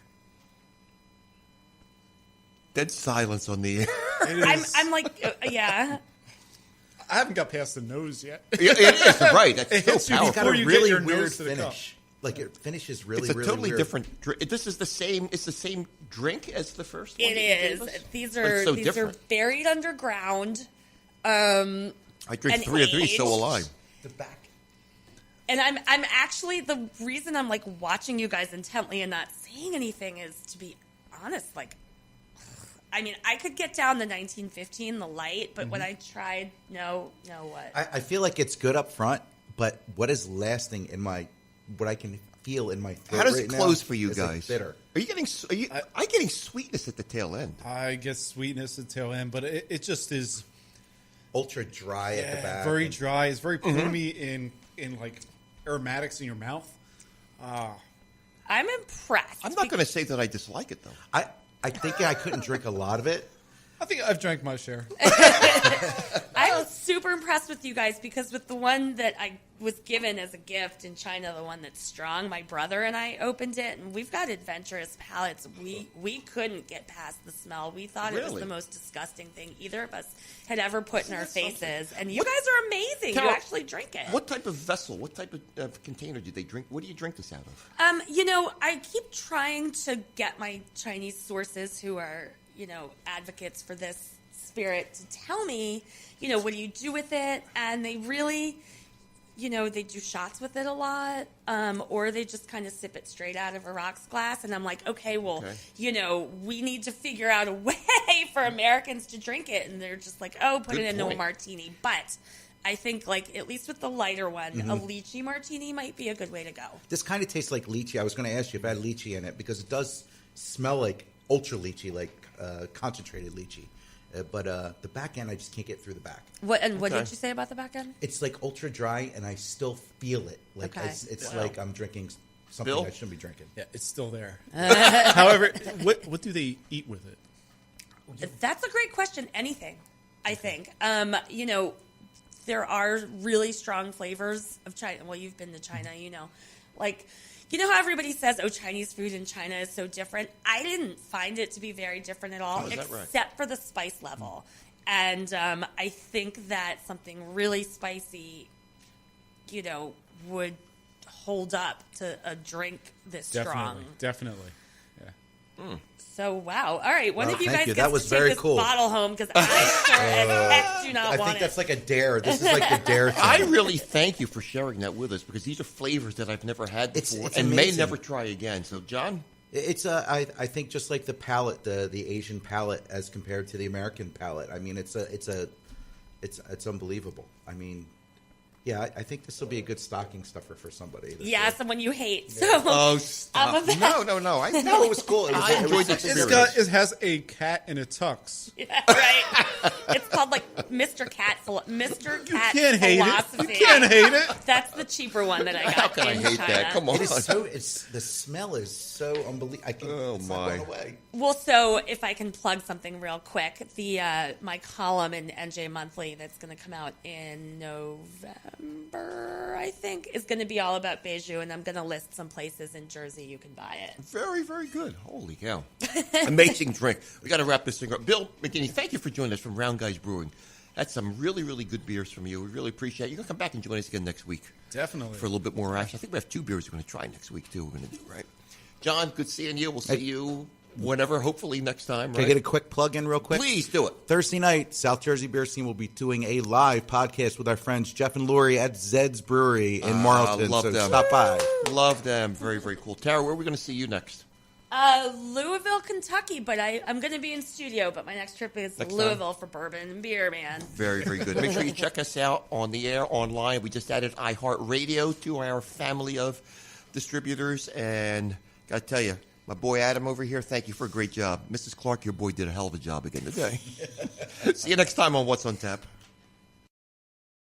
Dead silence on the air. I'm like, yeah. I haven't got past the nose yet. Yeah, it is right. That's It so hits you powerful. It's got a before you really get your weird nose to the cup. finish. Like it finishes really, It's a really totally weird. different drink. This is the same. It's the same drink as the first one. It that you is. gave us? These But it's are so these different. are buried underground. I drink and 3 of these, so aged. will I. The back. And I'm actually, the reason I'm like watching you guys intently and not saying anything is, to be honest, like, I mean, I could get down the 1915, the light, but when I tried, no, what? I feel like it's good up front, but what is lasting in what I can feel in my throat How does right it now close for you is, like, guys? bitter. Are you getting? I'm getting sweetness at the tail end. I get sweetness at the tail end, but it just is Ultra dry at the back. very and- dry. It's very plumey in like aromatics in your mouth. I'm impressed. I'm not going to say that I dislike it though. I think I couldn't drink a lot of it. I think I've drank my share. I'm super impressed with you guys, because with the one that I was given as a gift in China, the one that's strong, my brother and I opened it, and we've got adventurous palates. We couldn't get past the smell. We thought it was Really? the most disgusting thing either of us had ever put in our faces. And you guys are amazing. Tara, You actually drink it. What type of vessel? What type of container do they drink? What do you drink this out of? I keep trying to get my Chinese sources who are, advocates for this spirit to tell me, what do you do with it? And they really, they do shots with it a lot, or they just kind of sip it straight out of a rocks glass. And I'm like, okay, well, we need to figure out a way for Americans to drink it. And they're just like, oh, put Good it into a point. martini. But I think, like, at least with the lighter one, a lychee martini might be a good way to go. This kind of tastes like lychee. I was going to ask you if it had lychee in it because it does smell like ultra lychee, like concentrated lychee. But the back end, I just can't get through the back. What did Okay. you say about the back end? It's like ultra dry, and I still feel it. Like Okay. it's like I'm drinking something Bill? I shouldn't be drinking. Yeah, it's still there. However, what do they eat with it? That's a great question. Anything, I think. There are really strong flavors of China. Well, you've been to China, Like, how everybody says, oh, Chinese food in China is so different? I didn't find it to be very different at all, Oh, is that right? except for the spice level. And I think that something really spicy, would hold up to a drink this strong. Definitely. Yeah. So, wow. All right. One Wow, of you thank guys you. gets That was to take very this cool. bottle home, because I sure as heck do not I want think it. that's like a dare. This is like the dare thing. I really thank you for sharing that with us because these are flavors that I've never had It's before and may amazing. never try again. So, John, It's I think just like the palate, the Asian palate as compared to the American palate. I mean, it's unbelievable. I mean, yeah, I think this will be a good stocking stuffer for somebody. Yeah, someone you hate. So, oh, stop! I'm a- No! I No, it was cool. It was, I enjoyed the It's experience. it has a cat in a tux. yeah, right. It's called like Mr. Cat Can't hate philosophy. it. You can't hate it. That's the cheaper one that I got. How can I in hate China. that? Come on. it is so. It's the smell is so unbelievable. I can. Oh, it's not my. going away. Well, so if I can plug something real quick, the my column in NJ Monthly that's going to come out in November, I think, is going to be all about Beiju, and I'm going to list some places in Jersey you can buy it. Very, very good. Holy cow. Amazing drink. We got to wrap this thing up. Bill McGeeney, thank you for joining us from Round Guys Brewing. That's some really, really good beers from you. We really appreciate it. You're going to come back and join us again next week. Definitely. For a little bit more action. I think we have 2 beers we're going to try next week, too. We're going to do, right? John, good seeing you. We'll see you whenever, hopefully next time, right? Can I get a quick plug in real quick? Please do it. Thursday night, South Jersey Beer Scene will be doing a live podcast with our friends Jeff and Lori at Zed's Brewery in Marlton. love So them. stop by. Love them. Very, very cool. Tara, where are we going to see you next? Louisville, Kentucky, but I'm going to be in studio, but my next trip is Next Louisville for bourbon and beer, man. Very, very good. Make sure you check us out on the air, online. We just added iHeartRadio to our family of distributors. And got to tell you, my boy Adam over here, thank you for a great job. Mrs. Clark, your boy did a hell of a job again today. See you next time on What's on Tap.